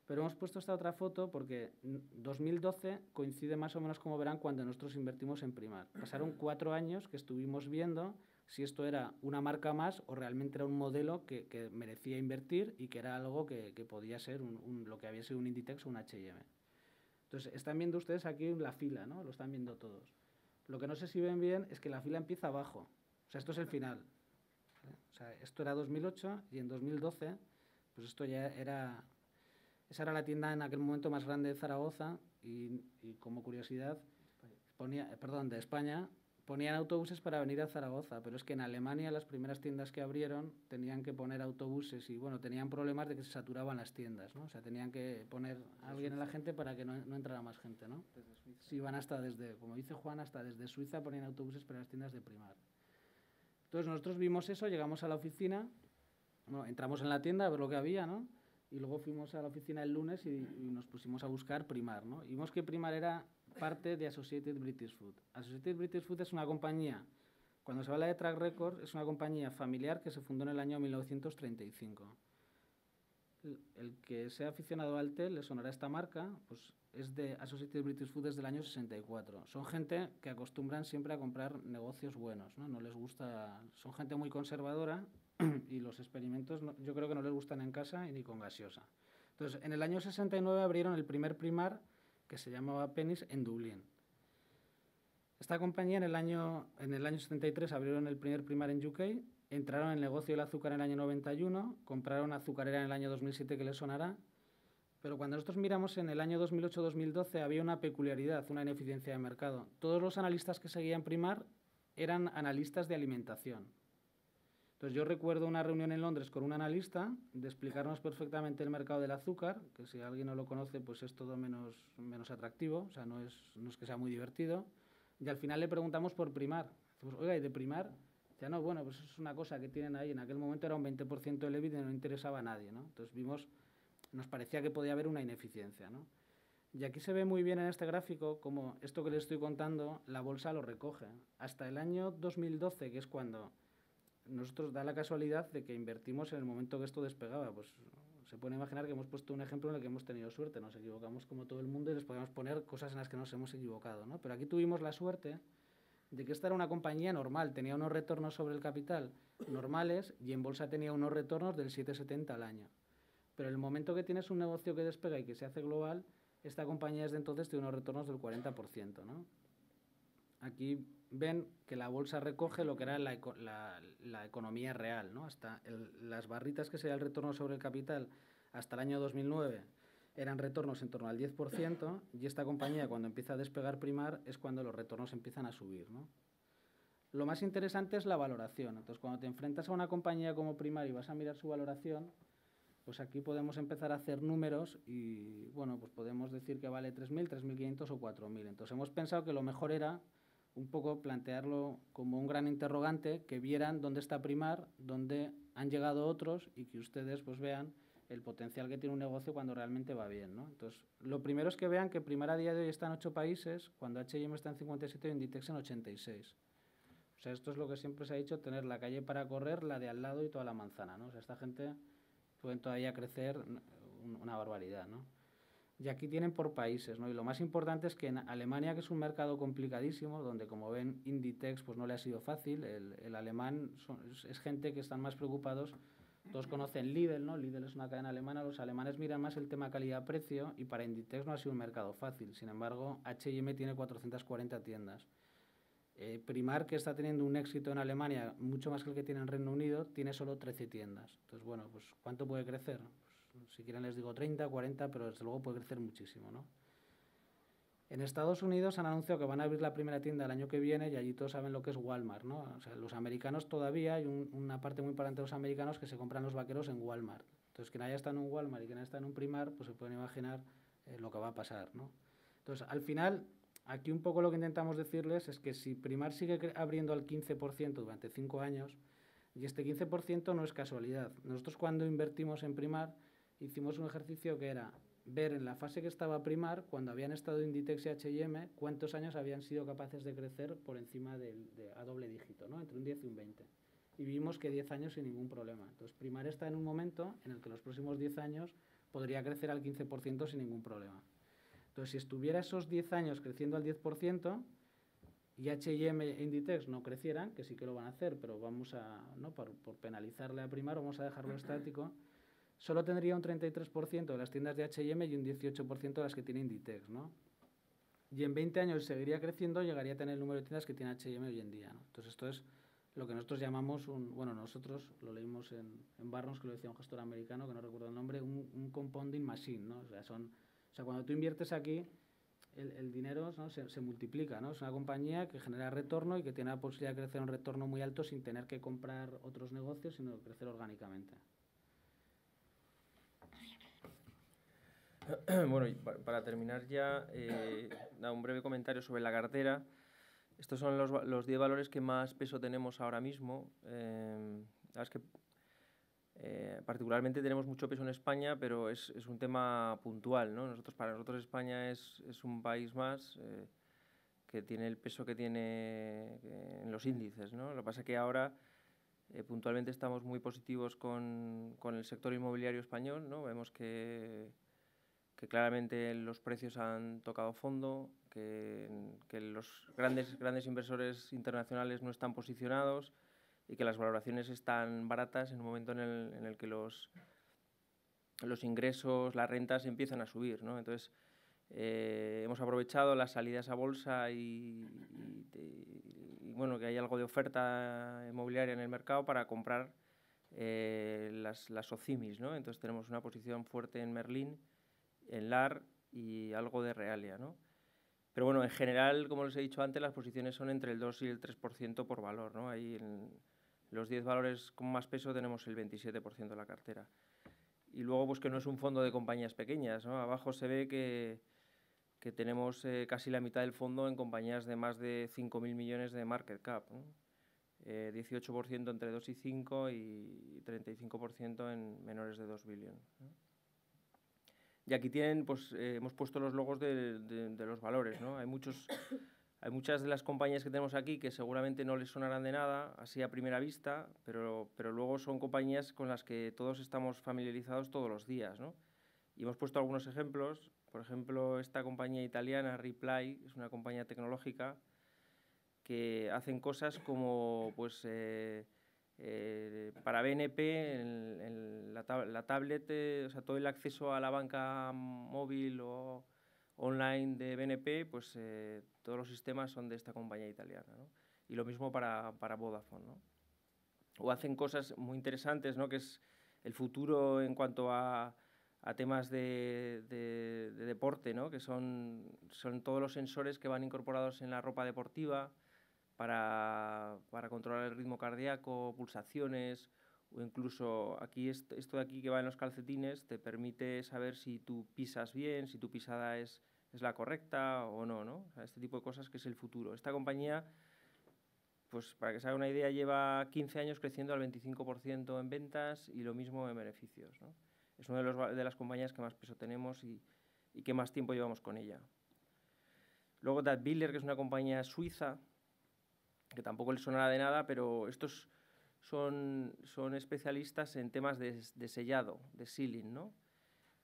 pero hemos puesto esta otra foto porque 2012 coincide más o menos, como verán, cuando nosotros invertimos en Primar. Pasaron 4 años que estuvimos viendo si esto era una marca más o realmente era un modelo que merecía invertir y que era algo que podía ser lo que había sido un Inditex o un H&M. Entonces, están viendo ustedes aquí la fila, ¿no? Lo están viendo todos. Lo que no sé si ven bien es que la fila empieza abajo. O sea, esto es el final. O sea, esto era 2008 y en 2012, pues esto ya era... Esa era la tienda en aquel momento más grande de Zaragoza y como curiosidad, de España, ponían autobuses para venir a Zaragoza, pero es que en Alemania las primeras tiendas que abrieron tenían que poner autobuses y bueno, tenían problemas de que se saturaban las tiendas, ¿no? O sea, tenían que poner a alguien en la gente para que no entrara más gente, ¿no? Desde Suiza. Sí, van hasta como dice Juan, hasta desde Suiza ponían autobuses para las tiendas de Primar. Entonces nosotros vimos eso, llegamos a la oficina, bueno, entramos en la tienda a ver lo que había, ¿no? Y luego fuimos a la oficina el lunes y nos pusimos a buscar Primar, ¿no? Y vimos que Primar era parte de Associated British Food. Associated British Food es una compañía, cuando se habla de track record, es una compañía familiar que se fundó en el año 1935. El que sea aficionado al té, le sonará esta marca, pues es de Associated British Food desde el año 64. Son gente que acostumbran siempre a comprar negocios buenos, ¿no? No les gusta, son gente muy conservadora y los experimentos yo creo que no les gustan en casa y ni con gaseosa. Entonces, en el año 69 abrieron el primer Primar, que se llamaba Penny's, en Dublín. Esta compañía en el año 73 abrieron el primer Primar en UK, entraron en el negocio del azúcar en el año 91, compraron azucarera en el año 2007 que les sonará, pero cuando nosotros miramos en el año 2008-2012 había una peculiaridad, una ineficiencia de mercado. Todos los analistas que seguían Primar eran analistas de alimentación. Entonces yo recuerdo una reunión en Londres con un analista de explicarnos perfectamente el mercado del azúcar, que si alguien no lo conoce pues es todo menos atractivo, o sea, no es que sea muy divertido, y al final le preguntamos por Primar. Decimos, oiga, ¿y de Primar? Ya no, bueno, pues es una cosa que tienen ahí, en aquel momento era un 20% del EBIT y no interesaba a nadie, ¿no? Entonces nos parecía que podía haber una ineficiencia, ¿no? Y aquí se ve muy bien en este gráfico como esto que les estoy contando, la bolsa lo recoge. Hasta el año 2012, que es cuando nosotros da la casualidad de que invertimos en el momento que esto despegaba. Pues se puede imaginar que hemos puesto un ejemplo en el que hemos tenido suerte. Nos equivocamos como todo el mundo y les podemos poner cosas en las que nos hemos equivocado, ¿no? Pero aquí tuvimos la suerte de que esta era una compañía normal, tenía unos retornos sobre el capital normales y en bolsa tenía unos retornos del 7,70 al año. Pero en el momento que tienes un negocio que despega y que se hace global, esta compañía desde entonces tiene unos retornos del 40%, ¿no? Aquí ven que la bolsa recoge lo que era la economía real, ¿no? Hasta las barritas que sería el retorno sobre el capital hasta el año 2009 eran retornos en torno al 10%, y esta compañía, cuando empieza a despegar Primar, es cuando los retornos empiezan a subir, ¿no? Lo más interesante es la valoración. Entonces, cuando te enfrentas a una compañía como Primar y vas a mirar su valoración, pues aquí podemos empezar a hacer números y, bueno, pues podemos decir que vale 3.000, 3.500 o 4.000. Entonces, hemos pensado que lo mejor era un poco plantearlo como un gran interrogante, que vieran dónde está Primar, dónde han llegado otros y que ustedes pues vean el potencial que tiene un negocio cuando realmente va bien, ¿no? Entonces, lo primero es que vean que Primar a día de hoy está en 8 países, cuando H&M está en 57 y Inditex en 86. O sea, esto es lo que siempre se ha dicho, tener la calle para correr, la de al lado y toda la manzana, ¿no? O sea, esta gente pueden todavía crecer una barbaridad, ¿no? Y aquí tienen por países, ¿no? Y lo más importante es que en Alemania, que es un mercado complicadísimo, donde como ven Inditex pues no le ha sido fácil, el alemán es gente que están más preocupados. Todos conocen Lidl, ¿no? Lidl es una cadena alemana, los alemanes miran más el tema calidad-precio y para Inditex no ha sido un mercado fácil. Sin embargo, H&M tiene 440 tiendas. Primar, que está teniendo un éxito en Alemania mucho más que el que tiene en Reino Unido, tiene solo 13 tiendas. Entonces, bueno, pues ¿cuánto puede crecer? Pues, si quieren les digo 30, 40, pero desde luego puede crecer muchísimo, ¿no? En Estados Unidos han anunciado que van a abrir la primera tienda el año que viene y allí todos saben lo que es Walmart, ¿no? O sea, los americanos todavía, hay una parte muy importante de los americanos que se compran los vaqueros en Walmart. Entonces, quien haya estado en un Walmart y quien haya estado en un Primar, pues se pueden imaginar lo que va a pasar, ¿no? Entonces, al final, aquí un poco lo que intentamos decirles es que si Primar sigue abriendo al 15% durante 5 años, y este 15% no es casualidad. Nosotros cuando invertimos en Primar hicimos un ejercicio que era ver en la fase que estaba Primar, cuando habían estado Inditex y H&M, cuántos años habían sido capaces de crecer por encima a doble dígito, ¿no? Entre un 10 y un 20. Y vimos que 10 años sin ningún problema. Entonces, Primar está en un momento en el que los próximos 10 años podría crecer al 15% sin ningún problema. Entonces, si estuviera esos 10 años creciendo al 10% y H&M e Inditex no crecieran, que sí que lo van a hacer, pero vamos a, ¿no? por penalizarle a Primar, vamos a dejarlo estático, solo tendría un 33% de las tiendas de H&M y un 18% de las que tiene Inditex, ¿no? Y en 20 años seguiría creciendo, llegaría a tener el número de tiendas que tiene H&M hoy en día, ¿no? Entonces esto es lo que nosotros llamamos nosotros lo leímos en Barnes, que lo decía un gestor americano, que no recuerdo el nombre, un compounding machine, ¿no? O sea, cuando tú inviertes aquí, el dinero, ¿no? se multiplica, ¿no? Es una compañía que genera retorno y que tiene la posibilidad de crecer un retorno muy alto sin tener que comprar otros negocios, sino crecer orgánicamente. Bueno, y para terminar ya, un breve comentario sobre la cartera. Estos son los 10 valores que más peso tenemos ahora mismo. La verdad es que particularmente tenemos mucho peso en España, pero es un tema puntual, ¿no? Para nosotros España es un país más que tiene el peso que tiene en los índices, ¿no? Lo que pasa es que ahora puntualmente estamos muy positivos con el sector inmobiliario español, ¿no? Vemos que claramente los precios han tocado fondo, que los grandes inversores internacionales no están posicionados y que las valoraciones están baratas en un momento en el que los ingresos, las rentas empiezan a subir, ¿no? Entonces, hemos aprovechado las salidas a bolsa y bueno, que hay algo de oferta inmobiliaria en el mercado para comprar las OCIMIs, ¿no? Entonces tenemos una posición fuerte en Merlin, en LAR y algo de Realia, ¿no? Pero bueno, en general, como les he dicho antes, las posiciones son entre el 2 y el 3% por valor, ¿no? Ahí en los 10 valores con más peso tenemos el 27% de la cartera. Y luego, pues que no es un fondo de compañías pequeñas, ¿no? Abajo se ve que tenemos casi la mitad del fondo en compañías de más de 5.000 millones de market cap, ¿no? 18% entre 2 y 5 y 35% en menores de 2 billones, ¿no? Y aquí tienen, pues hemos puesto los logos de los valores, ¿no? Hay muchas de las compañías que tenemos aquí que seguramente no les sonarán de nada, así a primera vista, pero luego son compañías con las que todos estamos familiarizados todos los días, ¿no? Y hemos puesto algunos ejemplos. Por ejemplo, esta compañía italiana, Reply, es una compañía tecnológica que hacen cosas como pues, para BNP, la tablet, o sea, todo el acceso a la banca móvil o online de BNP, pues todos los sistemas son de esta compañía italiana, ¿no? Y lo mismo para Vodafone, ¿no? O hacen cosas muy interesantes, ¿no? Que es el futuro en cuanto a temas de deporte, ¿no? Que son todos los sensores que van incorporados en la ropa deportiva para controlar el ritmo cardíaco, pulsaciones, o incluso aquí esto de aquí que va en los calcetines te permite saber si tú pisas bien, si tu pisada es la correcta o no, ¿no? O sea, este tipo de cosas que es el futuro. Esta compañía, pues para que se haga una idea, lleva 15 años creciendo al 25% en ventas y lo mismo en beneficios, ¿no? Es una de las compañías que más peso tenemos y que más tiempo llevamos con ella. Luego Datbiller, que es una compañía suiza, que tampoco les sonará de nada, pero estos son especialistas en temas de sellado, de sealing, ¿no?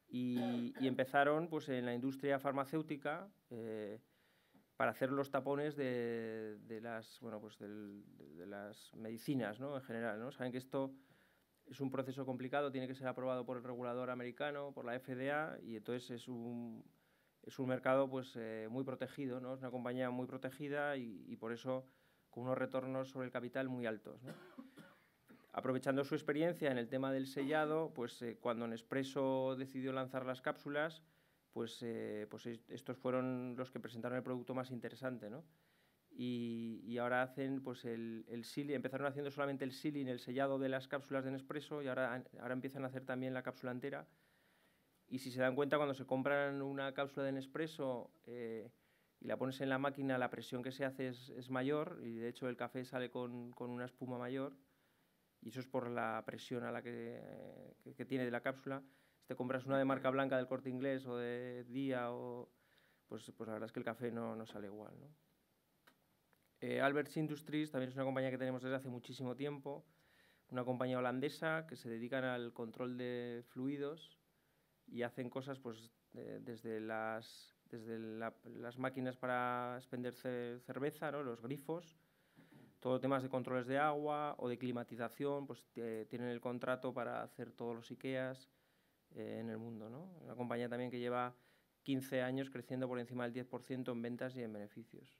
Y empezaron pues, en la industria farmacéutica para hacer los tapones de las medicinas, ¿no? En general, ¿no? Saben que esto es un proceso complicado, tiene que ser aprobado por el regulador americano, por la FDA, y entonces es un mercado pues, muy protegido, ¿no? Es una compañía muy protegida y por eso con unos retornos sobre el capital muy altos, ¿no? Aprovechando su experiencia en el tema del sellado, pues cuando Nespresso decidió lanzar las cápsulas, pues estos fueron los que presentaron el producto más interesante, ¿no? Y ahora hacen pues el sealing, empezaron haciendo solamente el sealing, el sellado de las cápsulas de Nespresso, y ahora empiezan a hacer también la cápsula entera. Y si se dan cuenta, cuando se compran una cápsula de Nespresso y la pones en la máquina, la presión que se hace es mayor, y de hecho el café sale con una espuma mayor, y eso es por la presión a la que tiene de la cápsula. Si te compras una de marca blanca del Corte Inglés o de Día, pues la verdad es que el café no sale igual, ¿no? Alberts Industries también es una compañía que tenemos desde hace muchísimo tiempo, una compañía holandesa que se dedican al control de fluidos y hacen cosas pues, desde las máquinas para expender cerveza, ¿no? Los grifos, todo temas de controles de agua o de climatización, pues tienen el contrato para hacer todos los IKEAs en el mundo, ¿no? Una compañía también que lleva 15 años creciendo por encima del 10% en ventas y en beneficios.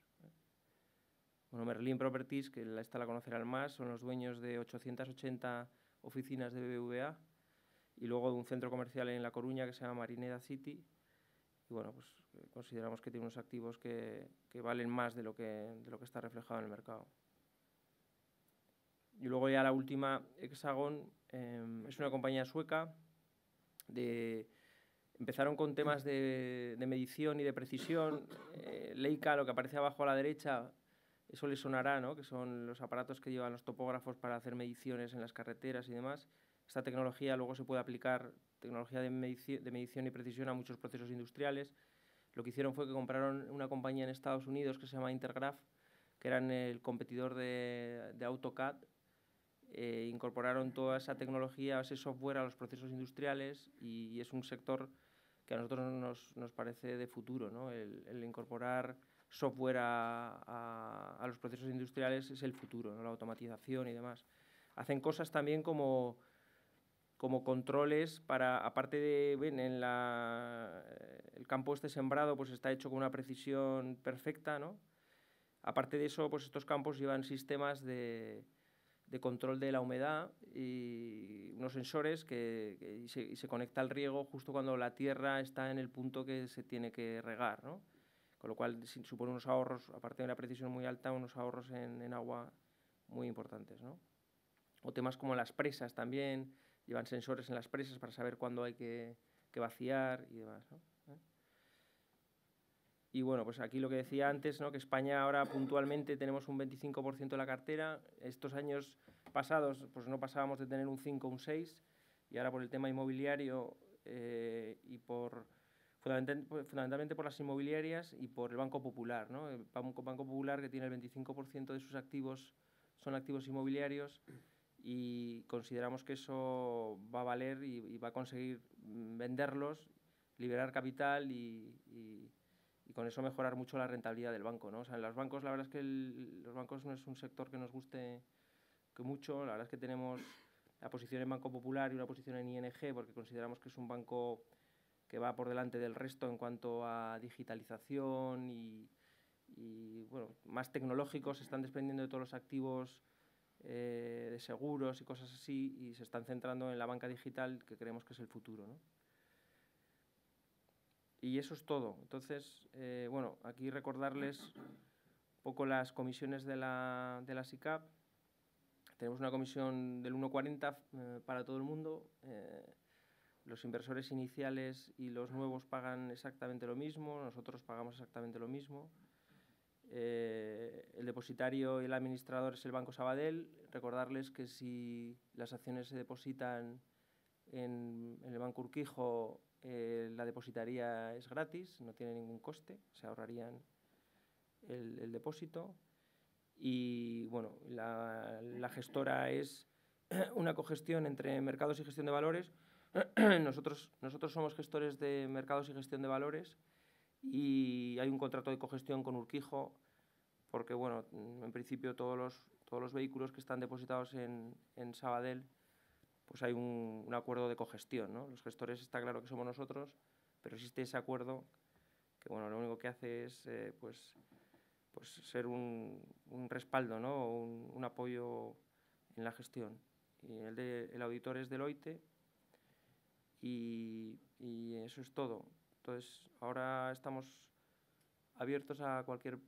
Bueno, Merlin Properties, que esta la conocerán más, son los dueños de 880 oficinas de BBVA y luego de un centro comercial en La Coruña que se llama Marineda City. Y bueno, pues consideramos que tiene unos activos que valen más de lo que está reflejado en el mercado. Y luego ya la última, Hexagon, es una compañía sueca. Empezaron con temas de medición y de precisión. Leica, lo que aparece abajo a la derecha, eso les sonará, ¿no? Que son los aparatos que llevan los topógrafos para hacer mediciones en las carreteras y demás. Esta tecnología luego se puede aplicar, tecnología de medición y precisión, a muchos procesos industriales. Lo que hicieron fue que compraron una compañía en Estados Unidos que se llama Intergraph, que eran el competidor de AutoCAD. Incorporaron toda esa tecnología, ese software a los procesos industriales y es un sector que a nosotros nos parece de futuro, ¿no? El incorporar software a los procesos industriales es el futuro, ¿no? La automatización y demás. Hacen cosas también como controles para, aparte de, el campo este sembrado pues está hecho con una precisión perfecta, ¿no? Aparte de eso, pues estos campos llevan sistemas de control de la humedad y unos sensores y se conecta al riego justo cuando la tierra está en el punto que se tiene que regar, ¿no? Con lo cual supone unos ahorros, aparte de una precisión muy alta, unos ahorros en agua muy importantes, ¿no? O temas como las presas también, llevan sensores en las presas para saber cuándo hay que vaciar y demás, ¿no? Y bueno, pues aquí lo que decía antes, ¿no? Que España ahora puntualmente tenemos un 25% de la cartera. Estos años pasados pues no pasábamos de tener un 5 o un 6 y ahora por el tema inmobiliario y fundamentalmente por las inmobiliarias y por el Banco Popular, ¿no? El Banco Popular, que tiene el 25% de sus activos son activos inmobiliarios, y consideramos que eso va a valer y va a conseguir venderlos, liberar capital y con eso mejorar mucho la rentabilidad del banco, ¿no? O sea, en los bancos, la verdad es que los bancos no es un sector que nos guste mucho. La verdad es que tenemos la posición en Banco Popular y una posición en ING porque consideramos que es un banco que va por delante del resto en cuanto a digitalización y bueno, más tecnológicos, se están desprendiendo de todos los activos de seguros y cosas así y se están centrando en la banca digital, que creemos que es el futuro, ¿no? Y eso es todo. Entonces, bueno, aquí recordarles un poco las comisiones de la SICAV. Tenemos una comisión del 1,40 para todo el mundo. Los inversores iniciales y los nuevos pagan exactamente lo mismo, nosotros pagamos exactamente lo mismo. El depositario y el administrador es el Banco Sabadell. Recordarles que si las acciones se depositan en el Banco Urquijo, la depositaría es gratis, no tiene ningún coste, se ahorrarían el depósito. Y bueno, la gestora es una cogestión entre mercados y gestión de valores. Nosotros somos gestores de mercados y gestión de valores y hay un contrato de cogestión con Urquijo porque, bueno, en principio todos los vehículos que están depositados en Sabadell, pues hay un acuerdo de cogestión, ¿no? Los gestores está claro que somos nosotros, pero existe ese acuerdo que, bueno, lo único que hace es, pues ser un respaldo, ¿no? Un apoyo en la gestión. Y el auditor es Deloitte y eso es todo. Entonces, ahora estamos abiertos a cualquier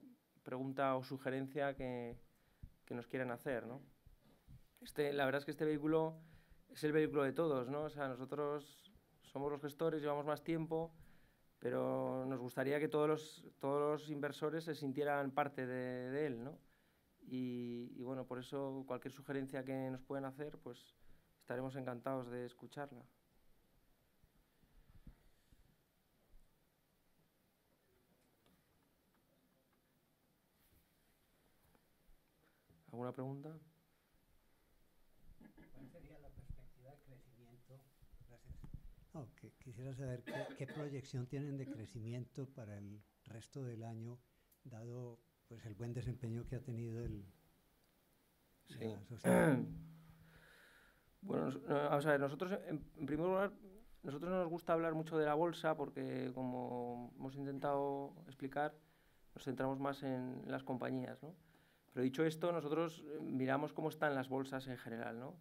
pregunta o sugerencia que nos quieran hacer, ¿no? La verdad es que este vehículo es el vehículo de todos, ¿no? O sea, nosotros somos los gestores, llevamos más tiempo, pero nos gustaría que todos los inversores se sintieran parte de él, ¿no? Y bueno, por eso cualquier sugerencia que nos puedan hacer, pues estaremos encantados de escucharla. ¿Alguna pregunta? ¿Cuál sería la perspectiva de crecimiento? Gracias. No, quisiera saber qué proyección tienen de crecimiento para el resto del año, dado pues el buen desempeño que ha tenido la sociedad. Bueno, vamos a ver, nosotros en primer lugar, nosotros no nos gusta hablar mucho de la bolsa porque, como hemos intentado explicar, nos centramos más en las compañías, ¿no? Pero dicho esto, nosotros miramos cómo están las bolsas en general, ¿no?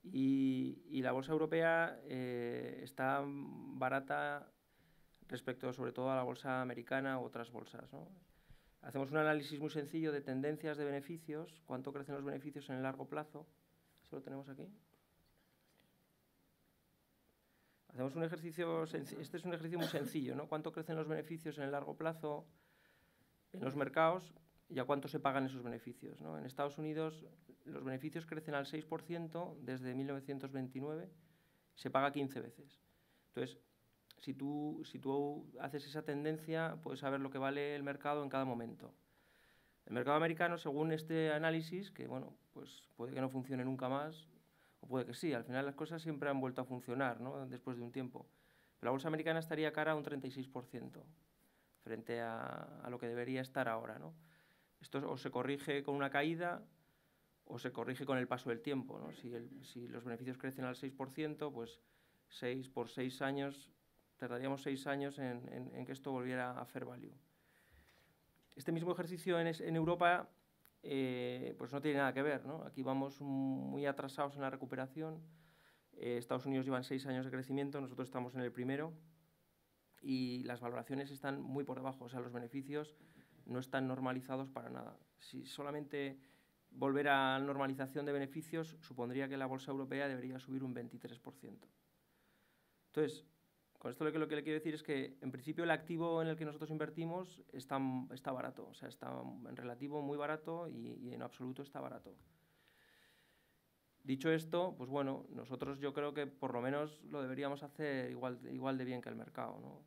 Y la bolsa europea está barata respecto sobre todo a la bolsa americana u otras bolsas, ¿no? Hacemos un análisis muy sencillo de tendencias de beneficios, cuánto crecen los beneficios en el largo plazo. ¿Eso lo tenemos aquí? Hacemos un ejercicio, este es un ejercicio muy sencillo, ¿no? ¿Cuánto crecen los beneficios en el largo plazo en los mercados y a cuánto se pagan esos beneficios, ¿no? En Estados Unidos los beneficios crecen al 6% desde 1929, se paga 15 veces. Entonces, si tú haces esa tendencia, puedes saber lo que vale el mercado en cada momento. El mercado americano, según este análisis, que bueno, pues puede que no funcione nunca más, o puede que sí, al final las cosas siempre han vuelto a funcionar, ¿no? Después de un tiempo. Pero la bolsa americana estaría cara a un 36% frente a lo que debería estar ahora, ¿no? Esto o se corrige con una caída o se corrige con el paso del tiempo, ¿no? Si los beneficios crecen al 6%, pues 6 por 6 años, tardaríamos 6 años en que esto volviera a fair value. Este mismo ejercicio en Europa pues no tiene nada que ver, ¿no? Aquí vamos muy atrasados en la recuperación. Estados Unidos llevan 6 años de crecimiento, nosotros estamos en el primero y las valoraciones están muy por debajo, o sea, los beneficios no están normalizados para nada. Si solamente volver a la normalización de beneficios supondría que la bolsa europea debería subir un 23%. Entonces, con esto lo que le quiero decir es que, en principio, el activo en el que nosotros invertimos está barato, o sea, está en relativo muy barato y en absoluto está barato. Dicho esto, pues bueno, nosotros yo creo que por lo menos lo deberíamos hacer igual de bien que el mercado, ¿no?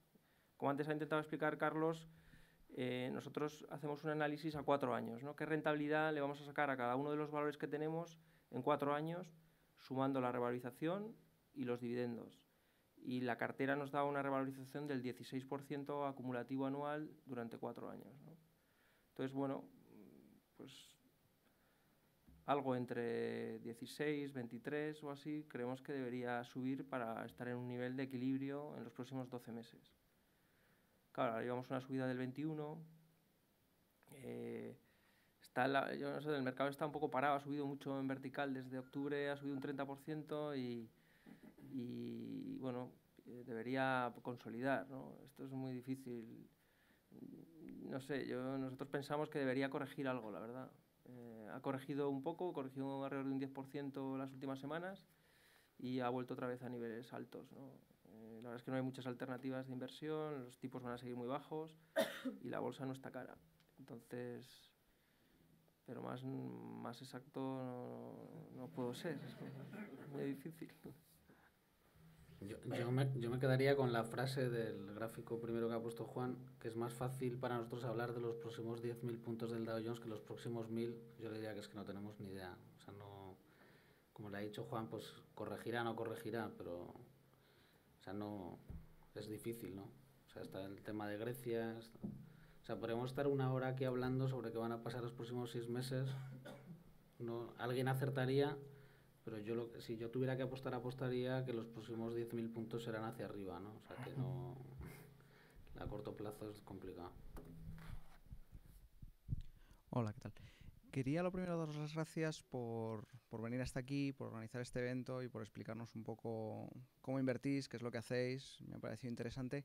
Como antes ha intentado explicar Carlos, nosotros hacemos un análisis a 4 años, ¿no? ¿Qué rentabilidad le vamos a sacar a cada uno de los valores que tenemos en 4 años, sumando la revalorización y los dividendos? y la cartera nos da una revalorización del 16% acumulativo anual durante 4 años, ¿no? Entonces, bueno, pues algo entre 16, 23 o así creemos que debería subir para estar en un nivel de equilibrio en los próximos 12 meses. Claro, ahora llevamos una subida del 21, yo no sé, el mercado está un poco parado, ha subido mucho en vertical desde octubre, ha subido un 30% y bueno, debería consolidar, ¿no? Esto es muy difícil. No sé, nosotros pensamos que debería corregir algo, la verdad. Ha corregido un poco, corrigió alrededor de un 10% las últimas semanas y ha vuelto otra vez a niveles altos, ¿no? La verdad es que no hay muchas alternativas de inversión, los tipos van a seguir muy bajos y la bolsa no está cara. Entonces, pero más exacto no puedo ser, es muy difícil. Yo me quedaría con la frase del gráfico primero que ha puesto Juan, que es más fácil para nosotros hablar de los próximos 10.000 puntos del Dow Jones que los próximos 1.000. Yo le diría que es que no tenemos ni idea. O sea, no, como le ha dicho Juan, pues corregirá, no corregirá, pero o sea, no, es difícil, ¿no? O sea, está el tema de Grecia. O sea, podríamos estar una hora aquí hablando sobre qué van a pasar los próximos 6 meses. No, alguien acertaría, pero si yo tuviera que apostar, apostaría que los próximos 10.000 puntos serán hacia arriba, ¿no? O sea, que no, a corto plazo es complicado. Hola, ¿qué tal? Quería lo primero daros las gracias por venir hasta aquí, por organizar este evento y por explicarnos un poco cómo invertís, qué es lo que hacéis. Me ha parecido interesante.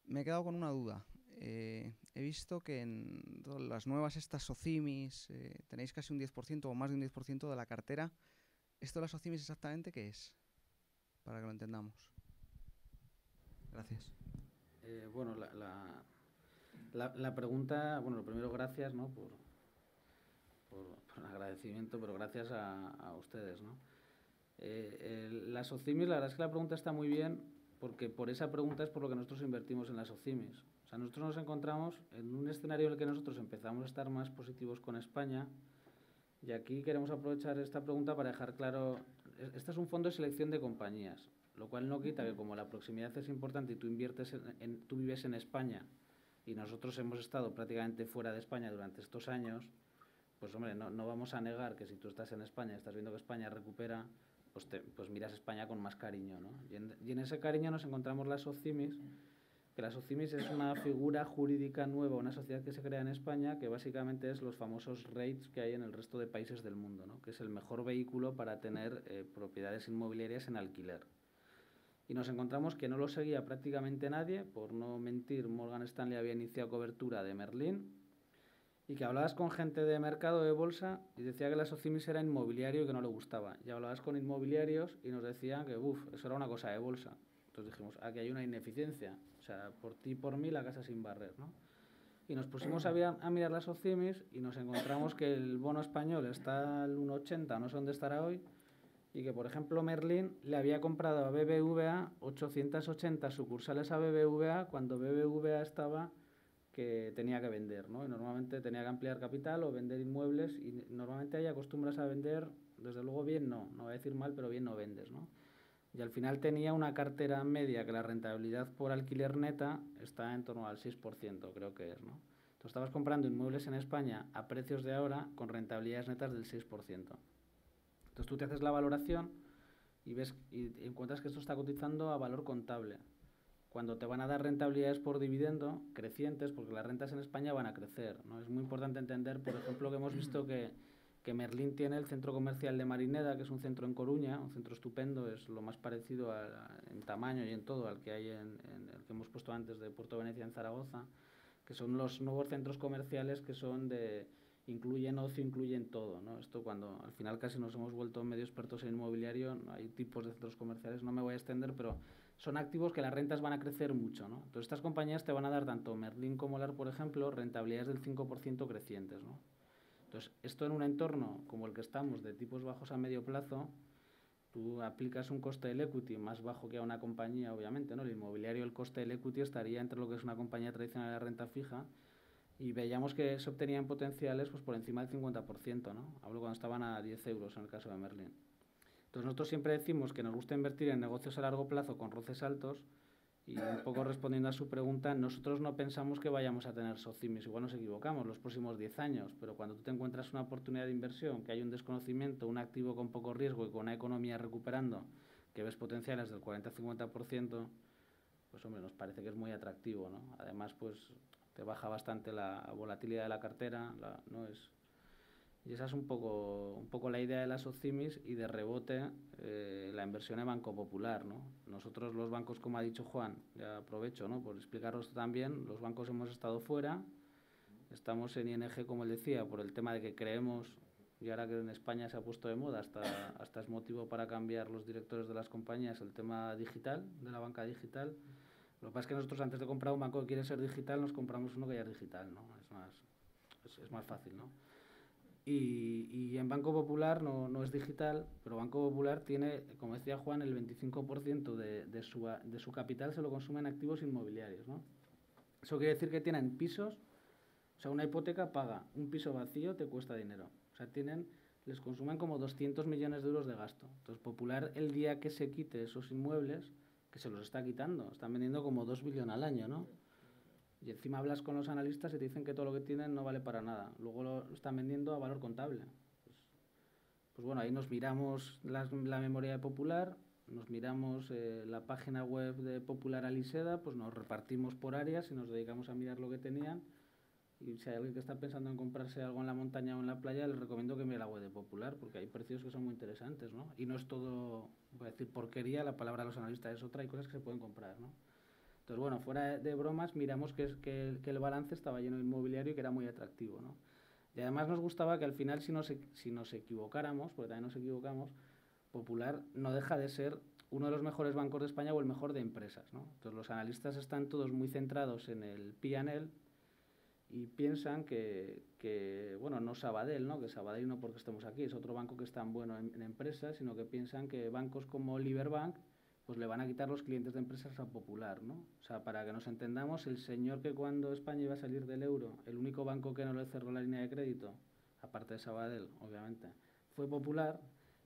Me he quedado con una duda. He visto que en las nuevas estas SOCIMIs tenéis casi un 10% o más de un 10% de la cartera. ¿Esto de las SOCIMIs exactamente qué es? Para que lo entendamos. Gracias. Bueno, la pregunta, bueno, lo primero, gracias, ¿no? por el agradecimiento, pero gracias a ustedes, ¿no? Las SOCIMIs, la verdad es que la pregunta está muy bien, porque por esa pregunta es por lo que nosotros invertimos en las SOCIMIs. O sea, nosotros nos encontramos en un escenario en el que nosotros empezamos a estar más positivos con España, y aquí queremos aprovechar esta pregunta para dejar claro, este es un fondo de selección de compañías, lo cual no quita que como la proximidad es importante y tú inviertes tú vives en España y nosotros hemos estado prácticamente fuera de España durante estos años, pues hombre, no vamos a negar que si tú estás en España, estás viendo que España recupera, pues miras España con más cariño, ¿no? Y en ese cariño nos encontramos las SOCIMIs, que la SOCIMIs es una figura jurídica nueva, una sociedad que se crea en España, que básicamente es los famosos REITs que hay en el resto de países del mundo, ¿no? Que es el mejor vehículo para tener propiedades inmobiliarias en alquiler. Y nos encontramos que no lo seguía prácticamente nadie, por no mentir, Morgan Stanley había iniciado cobertura de Merlin, y que hablabas con gente de mercado de bolsa y decía que la SOCIMIs era inmobiliario y que no le gustaba. Y hablabas con inmobiliarios y nos decían que eso era una cosa de bolsa. Entonces dijimos, aquí hay una ineficiencia. O sea, por ti y por mí la casa sin barrer, ¿no? Y nos pusimos a mirar las SOCIMIs y nos encontramos que el bono español está al 1,80, no sé dónde estará hoy, y que, por ejemplo, Merlin le había comprado a BBVA 880 sucursales a BBVA cuando BBVA estaba que tenía que vender, ¿no? Y normalmente tenía que ampliar capital o vender inmuebles y normalmente ahí acostumbras a vender, desde luego bien no voy a decir mal, pero bien no vendes, ¿no? Y al final tenía una cartera media que la rentabilidad por alquiler neta está en torno al 6%, creo que es, ¿no? Tú estabas comprando inmuebles en España a precios de ahora con rentabilidades netas del 6%. Entonces tú te haces la valoración y ves y encuentras que esto está cotizando a valor contable, cuando te van a dar rentabilidades por dividendo crecientes, porque las rentas en España van a crecer, ¿no? Es muy importante entender, por ejemplo, que hemos visto que Merlin tiene el centro comercial de Marineda, que es un centro en Coruña, un centro estupendo, es lo más parecido en tamaño y en todo al que hay en el que hemos puesto antes de Puerto Venecia en Zaragoza, que son los nuevos centros comerciales que son incluyen ocio, incluyen todo, ¿no? Esto cuando al final casi nos hemos vuelto medio expertos en inmobiliario, ¿no? Hay tipos de centros comerciales, no me voy a extender, pero son activos que las rentas van a crecer mucho, ¿no? Entonces estas compañías te van a dar, tanto Merlin como LAR, por ejemplo, rentabilidades del 5% crecientes, ¿no? Entonces, esto en un entorno como el que estamos, de tipos bajos a medio plazo, tú aplicas un coste del equity más bajo que a una compañía, obviamente, ¿no? El inmobiliario, el coste del equity estaría entre lo que es una compañía tradicional de renta fija, y veíamos que se obtenían potenciales pues por encima del 50%, ¿no? Hablo cuando estaban a 10 euros en el caso de Merlin. Entonces nosotros siempre decimos que nos gusta invertir en negocios a largo plazo con roces altos y un poco respondiendo a su pregunta, nosotros no pensamos que vayamos a tener SOCIMIs, igual nos equivocamos los próximos 10 años, pero cuando tú te encuentras una oportunidad de inversión, que hay un desconocimiento, un activo con poco riesgo y con una economía recuperando, que ves potenciales del 40-50%, pues hombre, nos parece que es muy atractivo, ¿no? Además, pues te baja bastante la volatilidad de la cartera, ¿no? Y esa es un poco la idea de las OCIMIs y de rebote la inversión en Banco Popular, ¿no? Nosotros los bancos, como ha dicho Juan, ya aprovecho, ¿no?, por explicaros también, los bancos hemos estado fuera, estamos en ING, como él decía, por el tema de que creemos, y ahora que en España se ha puesto de moda, hasta es motivo para cambiar los directores de las compañías, el tema digital, de la banca digital. Lo que pasa es que nosotros antes de comprar un banco que quiere ser digital, nos compramos uno que ya es digital, ¿no? Es más fácil, ¿no? Y en Banco Popular no es digital, pero Banco Popular tiene, como decía Juan, el 25% de su capital se lo consume en activos inmobiliarios, ¿no? Eso quiere decir que tienen pisos, o sea, una hipoteca paga, un piso vacío te cuesta dinero. O sea, les consumen como 200 millones de euros de gasto. Entonces, Popular, el día que se quite esos inmuebles, que se los está quitando, están vendiendo como 2 billones al año, ¿no? Y encima hablas con los analistas y te dicen que todo lo que tienen no vale para nada. Luego lo están vendiendo a valor contable. Pues bueno, ahí nos miramos la memoria de Popular, nos miramos la página web de Popular Aliseda, pues nos repartimos por áreas y nos dedicamos a mirar lo que tenían. Y si hay alguien que está pensando en comprarse algo en la montaña o en la playa, les recomiendo que mire la web de Popular, porque hay precios que son muy interesantes, ¿no? Y no es todo, voy a decir porquería, la palabra de los analistas es otra, hay cosas que se pueden comprar, ¿no? Entonces, bueno, fuera de bromas, miramos que el balance estaba lleno de inmobiliario y que era muy atractivo, ¿no? Y además nos gustaba que al final, si nos equivocáramos, porque también nos equivocamos, Popular no deja de ser uno de los mejores bancos de España o el mejor de empresas, ¿no? Entonces, los analistas están todos muy centrados en el P&L y piensan bueno, no Sabadell, ¿no? Que Sabadell no porque estemos aquí, es otro banco que es tan bueno en empresas, sino que piensan que bancos como Liberbank pues le van a quitar los clientes de empresas a Popular, ¿no? O sea, para que nos entendamos, el señor que cuando España iba a salir del euro, el único banco que no le cerró la línea de crédito, aparte de Sabadell, obviamente, fue Popular,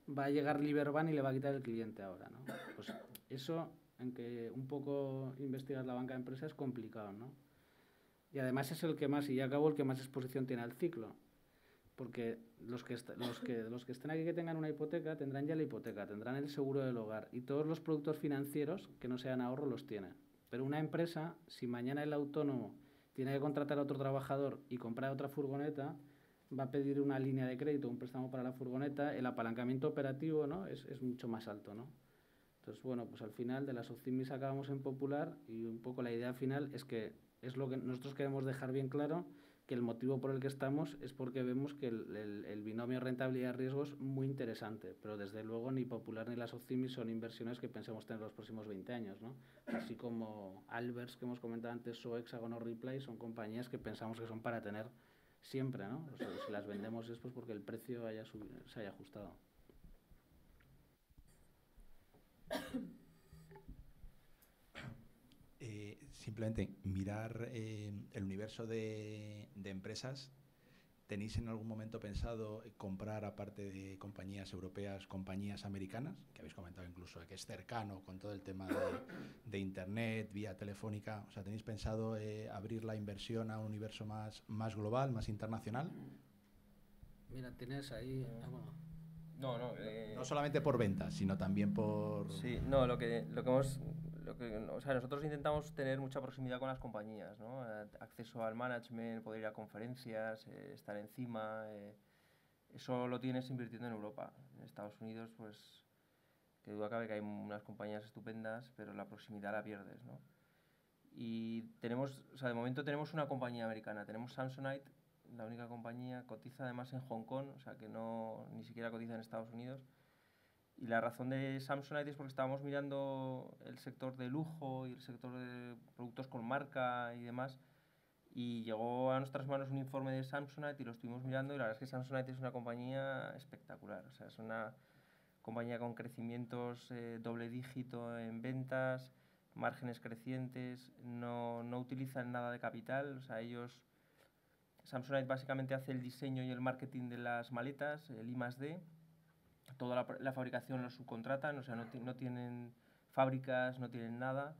va a llegar Liberbank y le va a quitar el cliente ahora, ¿no? Pues eso, en que un poco investigas la banca de empresas, es complicado, ¿no? Y además es el que más, y ya acabo, el que más exposición tiene al ciclo. Porque los que estén aquí que tengan una hipoteca tendrán ya la hipoteca, tendrán el seguro del hogar y todos los productos financieros que no sean ahorro los tienen. Pero una empresa, si mañana el autónomo tiene que contratar a otro trabajador y comprar otra furgoneta, va a pedir una línea de crédito, un préstamo para la furgoneta, el apalancamiento operativo, ¿no?, es mucho más alto, ¿no? Entonces, bueno, pues al final de las OCIMIs acabamos en Popular y un poco la idea final es que es lo que nosotros queremos dejar bien claro, que el motivo por el que estamos es porque vemos que el binomio rentabilidad-riesgo es muy interesante, pero desde luego ni Popular ni las OCIMIs son inversiones que pensemos tener los próximos 20 años, ¿no? Así como Albers, que hemos comentado antes, o Hexagon o Ripley, son compañías que pensamos que son para tener siempre, ¿no? O sea, si las vendemos es pues porque el precio se haya ajustado. Simplemente mirar el universo de empresas. ¿Tenéis en algún momento pensado comprar, aparte de compañías europeas, compañías americanas? Que habéis comentado incluso que es cercano con todo el tema de Internet, vía telefónica. O sea, ¿tenéis pensado abrir la inversión a un universo más global, más internacional? Mira, tienes ahí... No solamente por ventas, sino también por... Sí, no, o sea, nosotros intentamos tener mucha proximidad con las compañías, ¿no? Acceso al management, poder ir a conferencias, estar encima. Eso lo tienes invirtiendo en Europa. En Estados Unidos, pues, que duda cabe que hay unas compañías estupendas, pero la proximidad la pierdes, ¿no? Y o sea, de momento tenemos una compañía americana, tenemos Samsonite, la única compañía, cotiza además en Hong Kong, o sea que ni siquiera cotiza en Estados Unidos. Y la razón de Samsonite es porque estábamos mirando el sector de lujo y el sector de productos con marca y demás, y llegó a nuestras manos un informe de Samsonite y lo estuvimos mirando, y la verdad es que Samsonite es una compañía espectacular. O sea, es una compañía con crecimientos doble dígito en ventas, márgenes crecientes, no utilizan nada de capital. O sea, Samsonite básicamente hace el diseño y el marketing de las maletas, el I+D, sea, toda la fabricación lo subcontratan, o sea, no tienen fábricas, no tienen nada.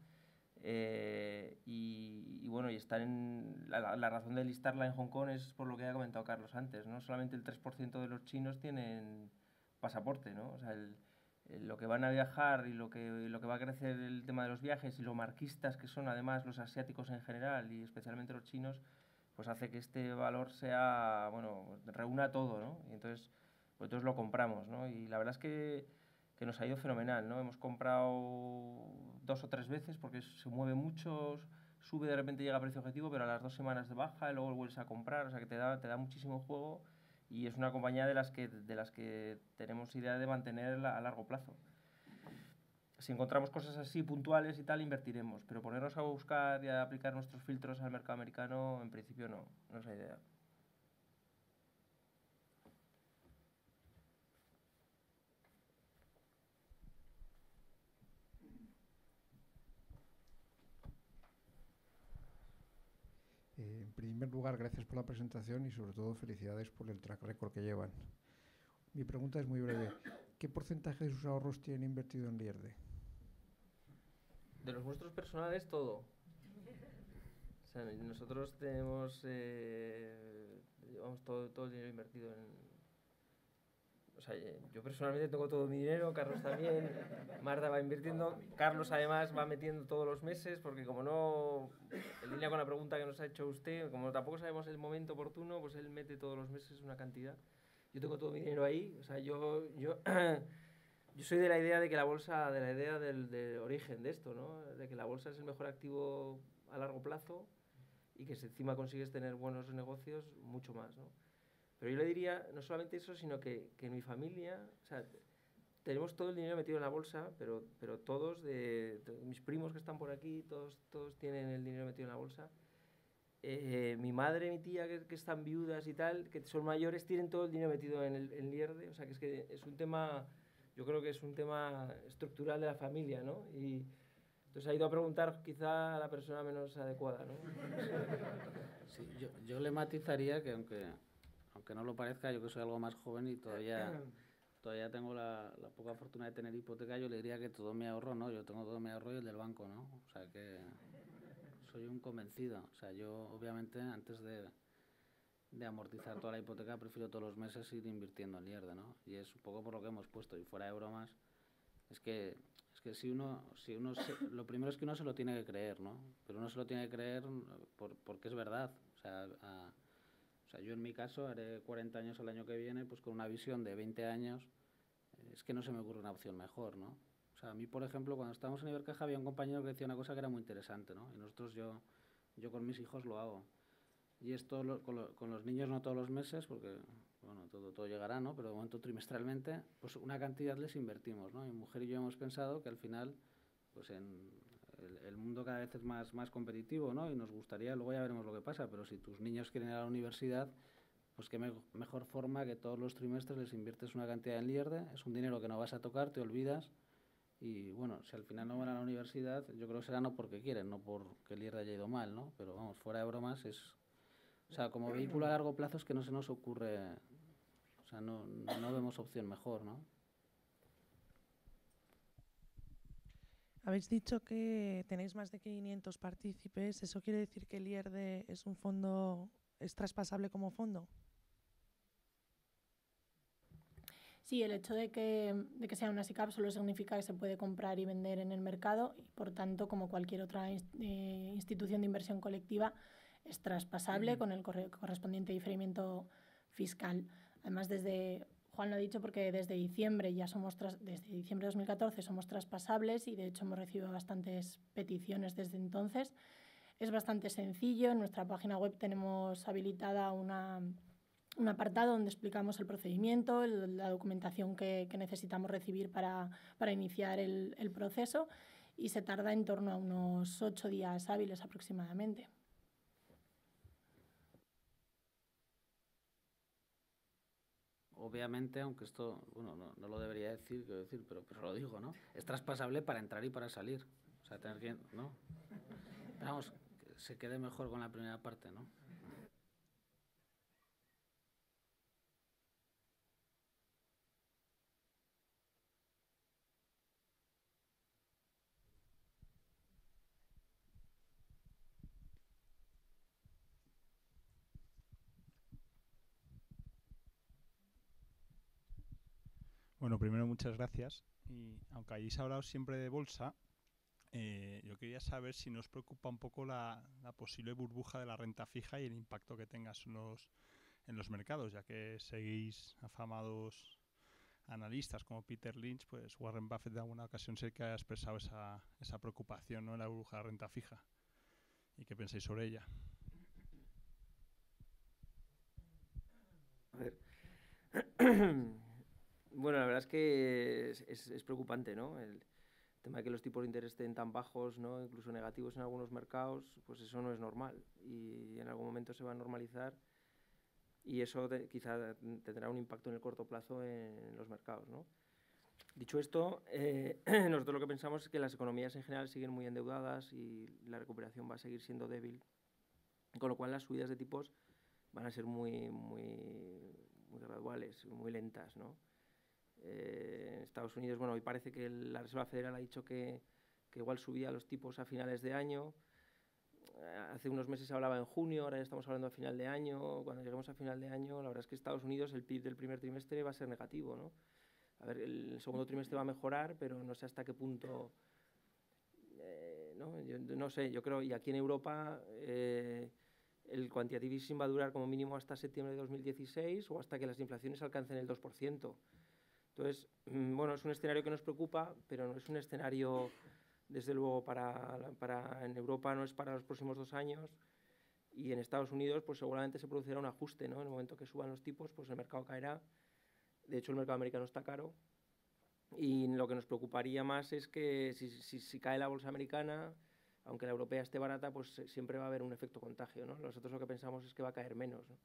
Y bueno, y están la razón de listarla en Hong Kong es por lo que ha comentado Carlos antes, ¿no? Solamente el 3% de los chinos tienen pasaporte, ¿no? O sea, lo que van a viajar y lo que va a crecer el tema de los viajes y lo marquistas que son además los asiáticos en general y especialmente los chinos, pues hace que este valor sea, bueno, reúna todo, ¿no? Y entonces, pues entonces lo compramos, ¿no? Y la verdad es que nos ha ido fenomenal, ¿no? Hemos comprado 2 o 3 veces porque se mueve mucho, sube, de repente llega a precio objetivo, pero a las 2 semanas de baja y luego vuelves a comprar, o sea que te da muchísimo juego y es una compañía de las que tenemos idea de mantener a largo plazo. Si encontramos cosas así puntuales y tal, invertiremos, pero ponernos a buscar y a aplicar nuestros filtros al mercado americano, en principio no es la idea. En primer lugar, gracias por la presentación y sobre todo felicidades por el track record que llevan. Mi pregunta es muy breve. ¿Qué porcentaje de sus ahorros tienen invertido en Lierde? De los nuestros personales, todo. O sea, nosotros tenemos llevamos todo el dinero invertido en... O sea, yo personalmente tengo todo mi dinero, Carlos también, Marta va invirtiendo, Carlos además va metiendo todos los meses, porque como no, en línea con la pregunta que nos ha hecho usted, como tampoco sabemos el momento oportuno, pues él mete todos los meses una cantidad. Yo tengo todo mi dinero ahí, o sea, yo soy de la idea de que la bolsa, de la idea del origen de esto, ¿no? De que la bolsa es el mejor activo a largo plazo y que si encima consigues tener buenos negocios, mucho más, ¿no? Pero yo le diría, no solamente eso, sino que en mi familia, o sea, tenemos todo el dinero metido en la bolsa, pero todos, mis primos que están por aquí, todos tienen el dinero metido en la bolsa. Mi madre, mi tía, que están viudas y tal, que son mayores, tienen todo el dinero metido en Lierde. O sea, que es un tema, yo creo que es un tema estructural de la familia, ¿no? Y entonces ha ido a preguntar quizá a la persona menos adecuada, ¿no? Sí, yo le matizaría que aunque no lo parezca, yo que soy algo más joven y todavía tengo la poca fortuna de tener hipoteca, yo le diría que todo mi ahorro, ¿no? Yo tengo todo mi ahorro y el del banco, ¿no? O sea que soy un convencido. O sea, yo obviamente antes de amortizar toda la hipoteca prefiero todos los meses ir invirtiendo en Lierde, ¿no? Y es un poco por lo que hemos puesto. Y fuera de bromas, es que lo primero es que uno se lo tiene que creer, ¿no? Pero uno se lo tiene que creer porque es verdad. O sea, yo en mi caso haré 40 años el año que viene, pues con una visión de 20 años, es que no se me ocurre una opción mejor, ¿no? O sea, a mí, por ejemplo, cuando estábamos en Ibercaja había un compañero que decía una cosa que era muy interesante, ¿no? Y nosotros, yo con mis hijos lo hago. Y esto con los niños no todos los meses, porque, bueno, todo llegará, ¿no? Pero de momento trimestralmente, pues una cantidad les invertimos, ¿no? Mi mujer y yo hemos pensado que al final, pues el mundo cada vez es más competitivo, ¿no? Y nos gustaría, luego ya veremos lo que pasa, pero si tus niños quieren ir a la universidad, pues qué mejor forma que todos los trimestres les inviertes una cantidad en Lierde, es un dinero que no vas a tocar, te olvidas, y bueno, si al final no van a la universidad, yo creo que será no porque quieren, no porque Lierde haya ido mal, ¿no? Pero vamos, fuera de bromas o sea, como vehículo a largo plazo es que no se nos ocurre, o sea, no vemos opción mejor, ¿no? Habéis dicho que tenéis más de 500 partícipes. ¿Eso quiere decir que Lierde es un fondo, es traspasable como fondo? Sí, el hecho de que sea una SICAV solo significa que se puede comprar y vender en el mercado y, por tanto, como cualquier otra institución de inversión colectiva, es traspasable con el correspondiente diferimiento fiscal. Además, Juan lo ha dicho porque desde diciembre desde diciembre de 2014 somos traspasables y de hecho hemos recibido bastantes peticiones desde entonces. Es bastante sencillo. En nuestra página web tenemos habilitada un apartado donde explicamos el procedimiento, la documentación que necesitamos recibir para iniciar el proceso y se tarda en torno a unos 8 días hábiles aproximadamente. Obviamente, aunque esto, bueno, no lo debería decir, pero lo digo, ¿no? Es traspasable para entrar y para salir. O sea, tener que, ¿no? Pero vamos, que se quede mejor con la primera parte, ¿no? Bueno, primero muchas gracias. Y aunque hayáis hablado siempre de bolsa, yo quería saber si nos preocupa un poco la posible burbuja de la renta fija y el impacto que tenga en los mercados, ya que seguís afamados analistas como Peter Lynch, pues Warren Buffett de alguna ocasión sé que ha expresado esa preocupación, ¿no?, en la burbuja de la renta fija. ¿Y qué pensáis sobre ella? A ver. Bueno, la verdad es que es preocupante, ¿no? El tema de que los tipos de interés estén tan bajos, ¿no?, incluso negativos en algunos mercados, pues eso no es normal y en algún momento se va a normalizar y eso quizá tendrá un impacto en el corto plazo en los mercados, ¿no? Dicho esto, nosotros lo que pensamos es que las economías en general siguen muy endeudadas y la recuperación va a seguir siendo débil, con lo cual las subidas de tipos van a ser muy graduales, muy lentas, ¿no? En Estados Unidos, bueno, hoy parece que la Reserva Federal ha dicho que igual subía los tipos a finales de año. Hace unos meses se hablaba en junio, ahora ya estamos hablando a final de año. Cuando lleguemos a final de año, la verdad es que Estados Unidos, el PIB del primer trimestre va a ser negativo, ¿no? A ver, el segundo trimestre va a mejorar, pero no sé hasta qué punto, ¿no? Yo no sé, yo creo, y aquí en Europa el quantitative easing va a durar como mínimo hasta septiembre de 2016 o hasta que las inflaciones alcancen el 2%. Entonces, bueno, es un escenario que nos preocupa, pero no es un escenario, desde luego, en Europa no es para los próximos 2 años, y en Estados Unidos pues seguramente se producirá un ajuste, ¿no? En el momento que suban los tipos, pues el mercado caerá. De hecho, el mercado americano está caro, y lo que nos preocuparía más es que si cae la bolsa americana, aunque la europea esté barata, pues siempre va a haber un efecto contagio, ¿no? Nosotros lo que pensamos es que va a caer menos, ¿no?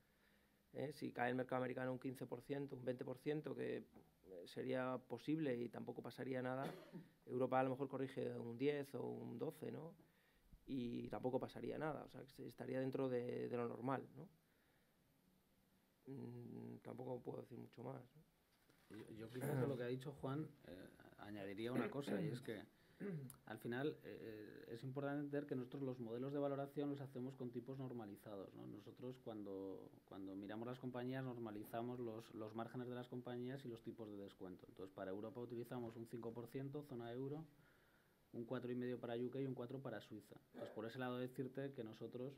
Si cae el mercado americano un 15%, un 20%, que sería posible y tampoco pasaría nada, Europa a lo mejor corrige un 10 o un 12, ¿no? Y tampoco pasaría nada, o sea, que estaría dentro de lo normal, ¿no? Tampoco puedo decir mucho más, ¿no? Yo quizás a lo que ha dicho Juan añadiría una cosa, y es que al final es importante entender que nosotros los modelos de valoración los hacemos con tipos normalizados, ¿no? Nosotros cuando miramos las compañías normalizamos los márgenes de las compañías y los tipos de descuento. Entonces para Europa utilizamos un 5%, zona euro, un 4,5% para UK y un 4% para Suiza. Entonces por ese lado decirte que nosotros,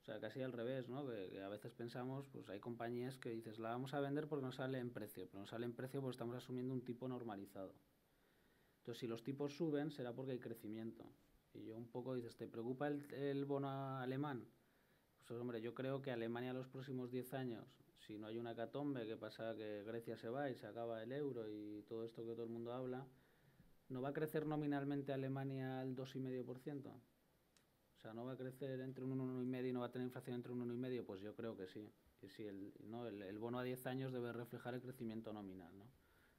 o sea, casi al revés, ¿no? Que a veces pensamos, pues hay compañías que dices, la vamos a vender porque nos sale en precio, pero nos sale en precio porque estamos asumiendo un tipo normalizado. Entonces, si los tipos suben, será porque hay crecimiento. Y yo un poco dices, ¿te preocupa el bono alemán? Pues hombre, yo creo que Alemania los próximos 10 años, si no hay una hecatombe, que pasa que Grecia se va y se acaba el euro y todo esto que todo el mundo habla, ¿no va a crecer nominalmente Alemania al 2,5%? O sea, ¿no va a crecer entre un 1,5% y no va a tener inflación entre un 1,5%? Pues yo creo que sí. Que sí, el bono a 10 años debe reflejar el crecimiento nominal, ¿no?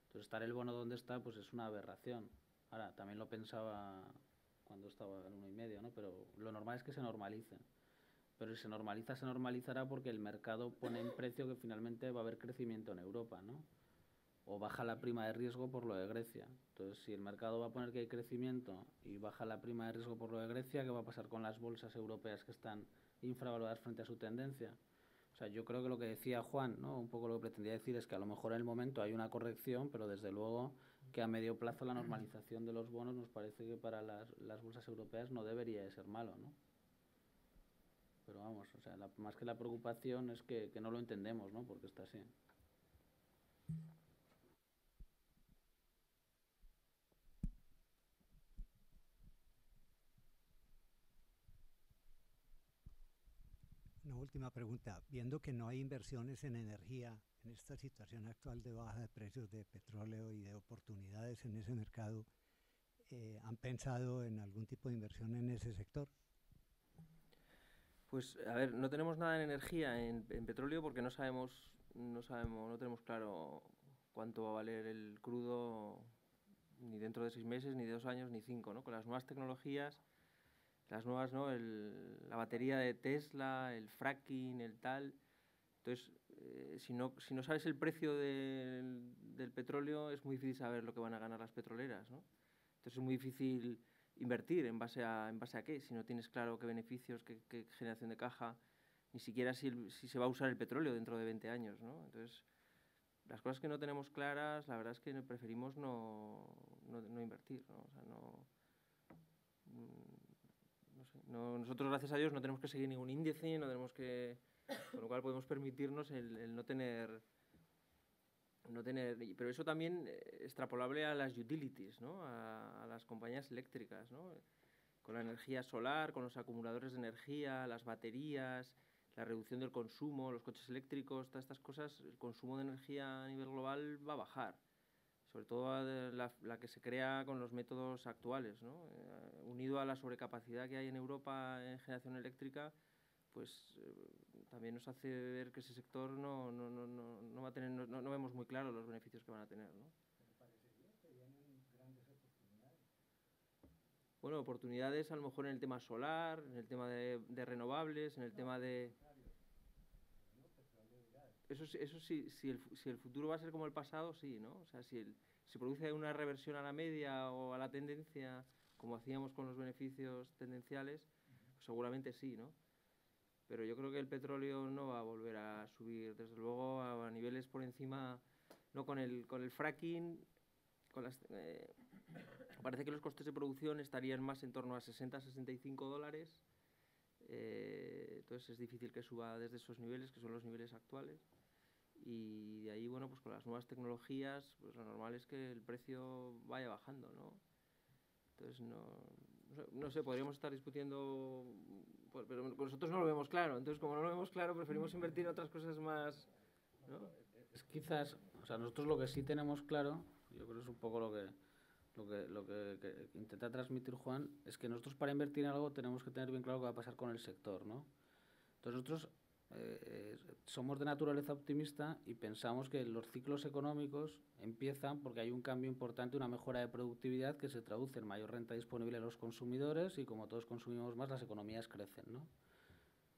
Entonces, estar el bono donde está, pues es una aberración. Ahora, también lo pensaba cuando estaba al 1,5%, ¿no? Pero lo normal es que se normalice. Pero si se normaliza, se normalizará porque el mercado pone en precio que finalmente va a haber crecimiento en Europa, ¿no? O baja la prima de riesgo por lo de Grecia. Entonces, si el mercado va a poner que hay crecimiento y baja la prima de riesgo por lo de Grecia, ¿qué va a pasar con las bolsas europeas que están infravaloradas frente a su tendencia? O sea, yo creo que lo que decía Juan, ¿no?, un poco lo que pretendía decir es que a lo mejor en el momento hay una corrección, pero desde luego que a medio plazo la normalización de los bonos nos parece que para las bolsas europeas no debería de ser malo, ¿no? Pero vamos, o sea, más que la preocupación es que no lo entendemos, ¿no?, porque está así. Una última pregunta. Viendo que no hay inversiones en energía en esta situación actual de baja de precios de petróleo y de oportunidades en ese mercado, ¿han pensado en algún tipo de inversión en ese sector? Pues, a ver, no tenemos nada en energía, en petróleo, porque no tenemos claro cuánto va a valer el crudo ni dentro de 6 meses, ni de 2 años, ni 5, ¿no? Con las nuevas tecnologías, las nuevas, ¿no? La batería de Tesla, el fracking, el tal. Entonces, si no sabes el precio del petróleo, es muy difícil saber lo que van a ganar las petroleras, ¿no? Entonces es muy difícil invertir en base a qué, si no tienes claro qué beneficios, qué generación de caja, ni siquiera si se va a usar el petróleo dentro de 20 años, ¿no? Entonces, las cosas que no tenemos claras, la verdad es que preferimos no invertir, ¿no? O sea, no sé, nosotros, gracias a Dios, no tenemos que seguir ningún índice, no tenemos que, con lo cual podemos permitirnos el no tener, pero eso también extrapolable a las utilities, ¿no? A las compañías eléctricas, ¿no? Con la energía solar, con los acumuladores de energía, las baterías, la reducción del consumo, los coches eléctricos, todas estas cosas, el consumo de energía a nivel global va a bajar, sobre todo la que se crea con los métodos actuales, ¿no? Unido a la sobrecapacidad que hay en Europa en generación eléctrica, pues también nos hace ver que ese sector no va a tener, no vemos muy claro los beneficios que van a tener, ¿no? Pero parecería que vienen grandes oportunidades. Bueno, oportunidades a lo mejor en el tema solar, en el tema de renovables, en el tema de... Eso sí, si el futuro va a ser como el pasado, sí, ¿no? O sea, si se produce una reversión a la media o a la tendencia, como hacíamos con los beneficios tendenciales, pues seguramente sí, ¿no? Pero yo creo que el petróleo no va a volver a subir, desde luego, a niveles por encima, no con el fracking, parece que los costes de producción estarían más en torno a $60-65. Entonces es difícil que suba desde esos niveles, que son los niveles actuales. Y de ahí, bueno, pues con las nuevas tecnologías, pues lo normal es que el precio vaya bajando, ¿no? Entonces, no sé, podríamos estar discutiendo, pues, pero nosotros no lo vemos claro. Entonces, como no lo vemos claro, preferimos invertir en otras cosas más, ¿no? Es quizás, o sea, nosotros lo que sí tenemos claro, yo creo que es un poco lo que intenta transmitir Juan, es que nosotros para invertir en algo tenemos que tener bien claro qué va a pasar con el sector, ¿no? Entonces nosotros somos de naturaleza optimista y pensamos que los ciclos económicos empiezan porque hay un cambio importante, una mejora de productividad que se traduce en mayor renta disponible a los consumidores y como todos consumimos más, las economías crecen, ¿no?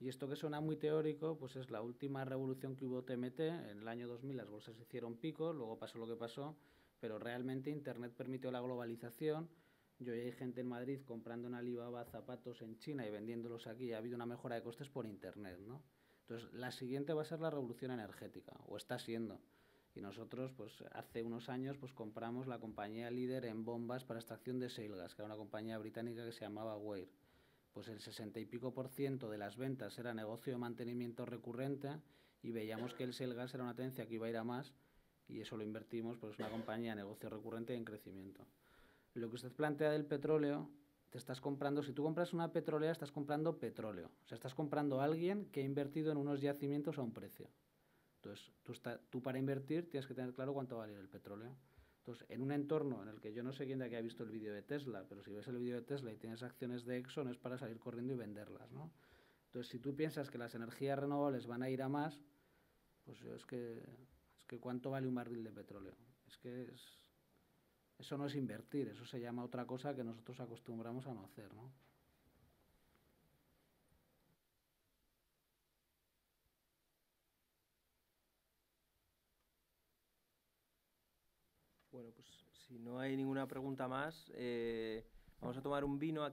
Y esto que suena muy teórico, pues es la última revolución que hubo TMT. En el año 2000 las bolsas hicieron pico, luego pasó lo que pasó, pero realmente Internet permitió la globalización. Yo ya hay gente en Madrid comprando en Alibaba zapatos en China y vendiéndolos aquí, y ha habido una mejora de costes por Internet, ¿no? Entonces, la siguiente va a ser la revolución energética, o está siendo. Y nosotros, pues hace unos años, pues compramos la compañía líder en bombas para extracción de shale gas, que era una compañía británica que se llamaba Weir. Pues el 60 y pico % de las ventas era negocio de mantenimiento recurrente y veíamos que el shale gas era una tendencia que iba a ir a más y eso lo invertimos, pues es una compañía de negocio recurrente y en crecimiento. Lo que usted plantea del petróleo, te estás comprando, si tú compras una petrolera, estás comprando petróleo. O sea, estás comprando a alguien que ha invertido en unos yacimientos a un precio. Entonces, tú para invertir tienes que tener claro cuánto va a valer el petróleo. Entonces, en un entorno en el que yo no sé quién de aquí ha visto el vídeo de Tesla, pero si ves el vídeo de Tesla y tienes acciones de Exxon es para salir corriendo y venderlas, ¿no? Entonces, si tú piensas que las energías renovables van a ir a más, pues es que ¿cuánto vale un barril de petróleo? Eso no es invertir, eso se llama otra cosa que nosotros acostumbramos a no hacer, ¿no? Bueno, pues si no hay ninguna pregunta más, vamos a tomar un vino aquí.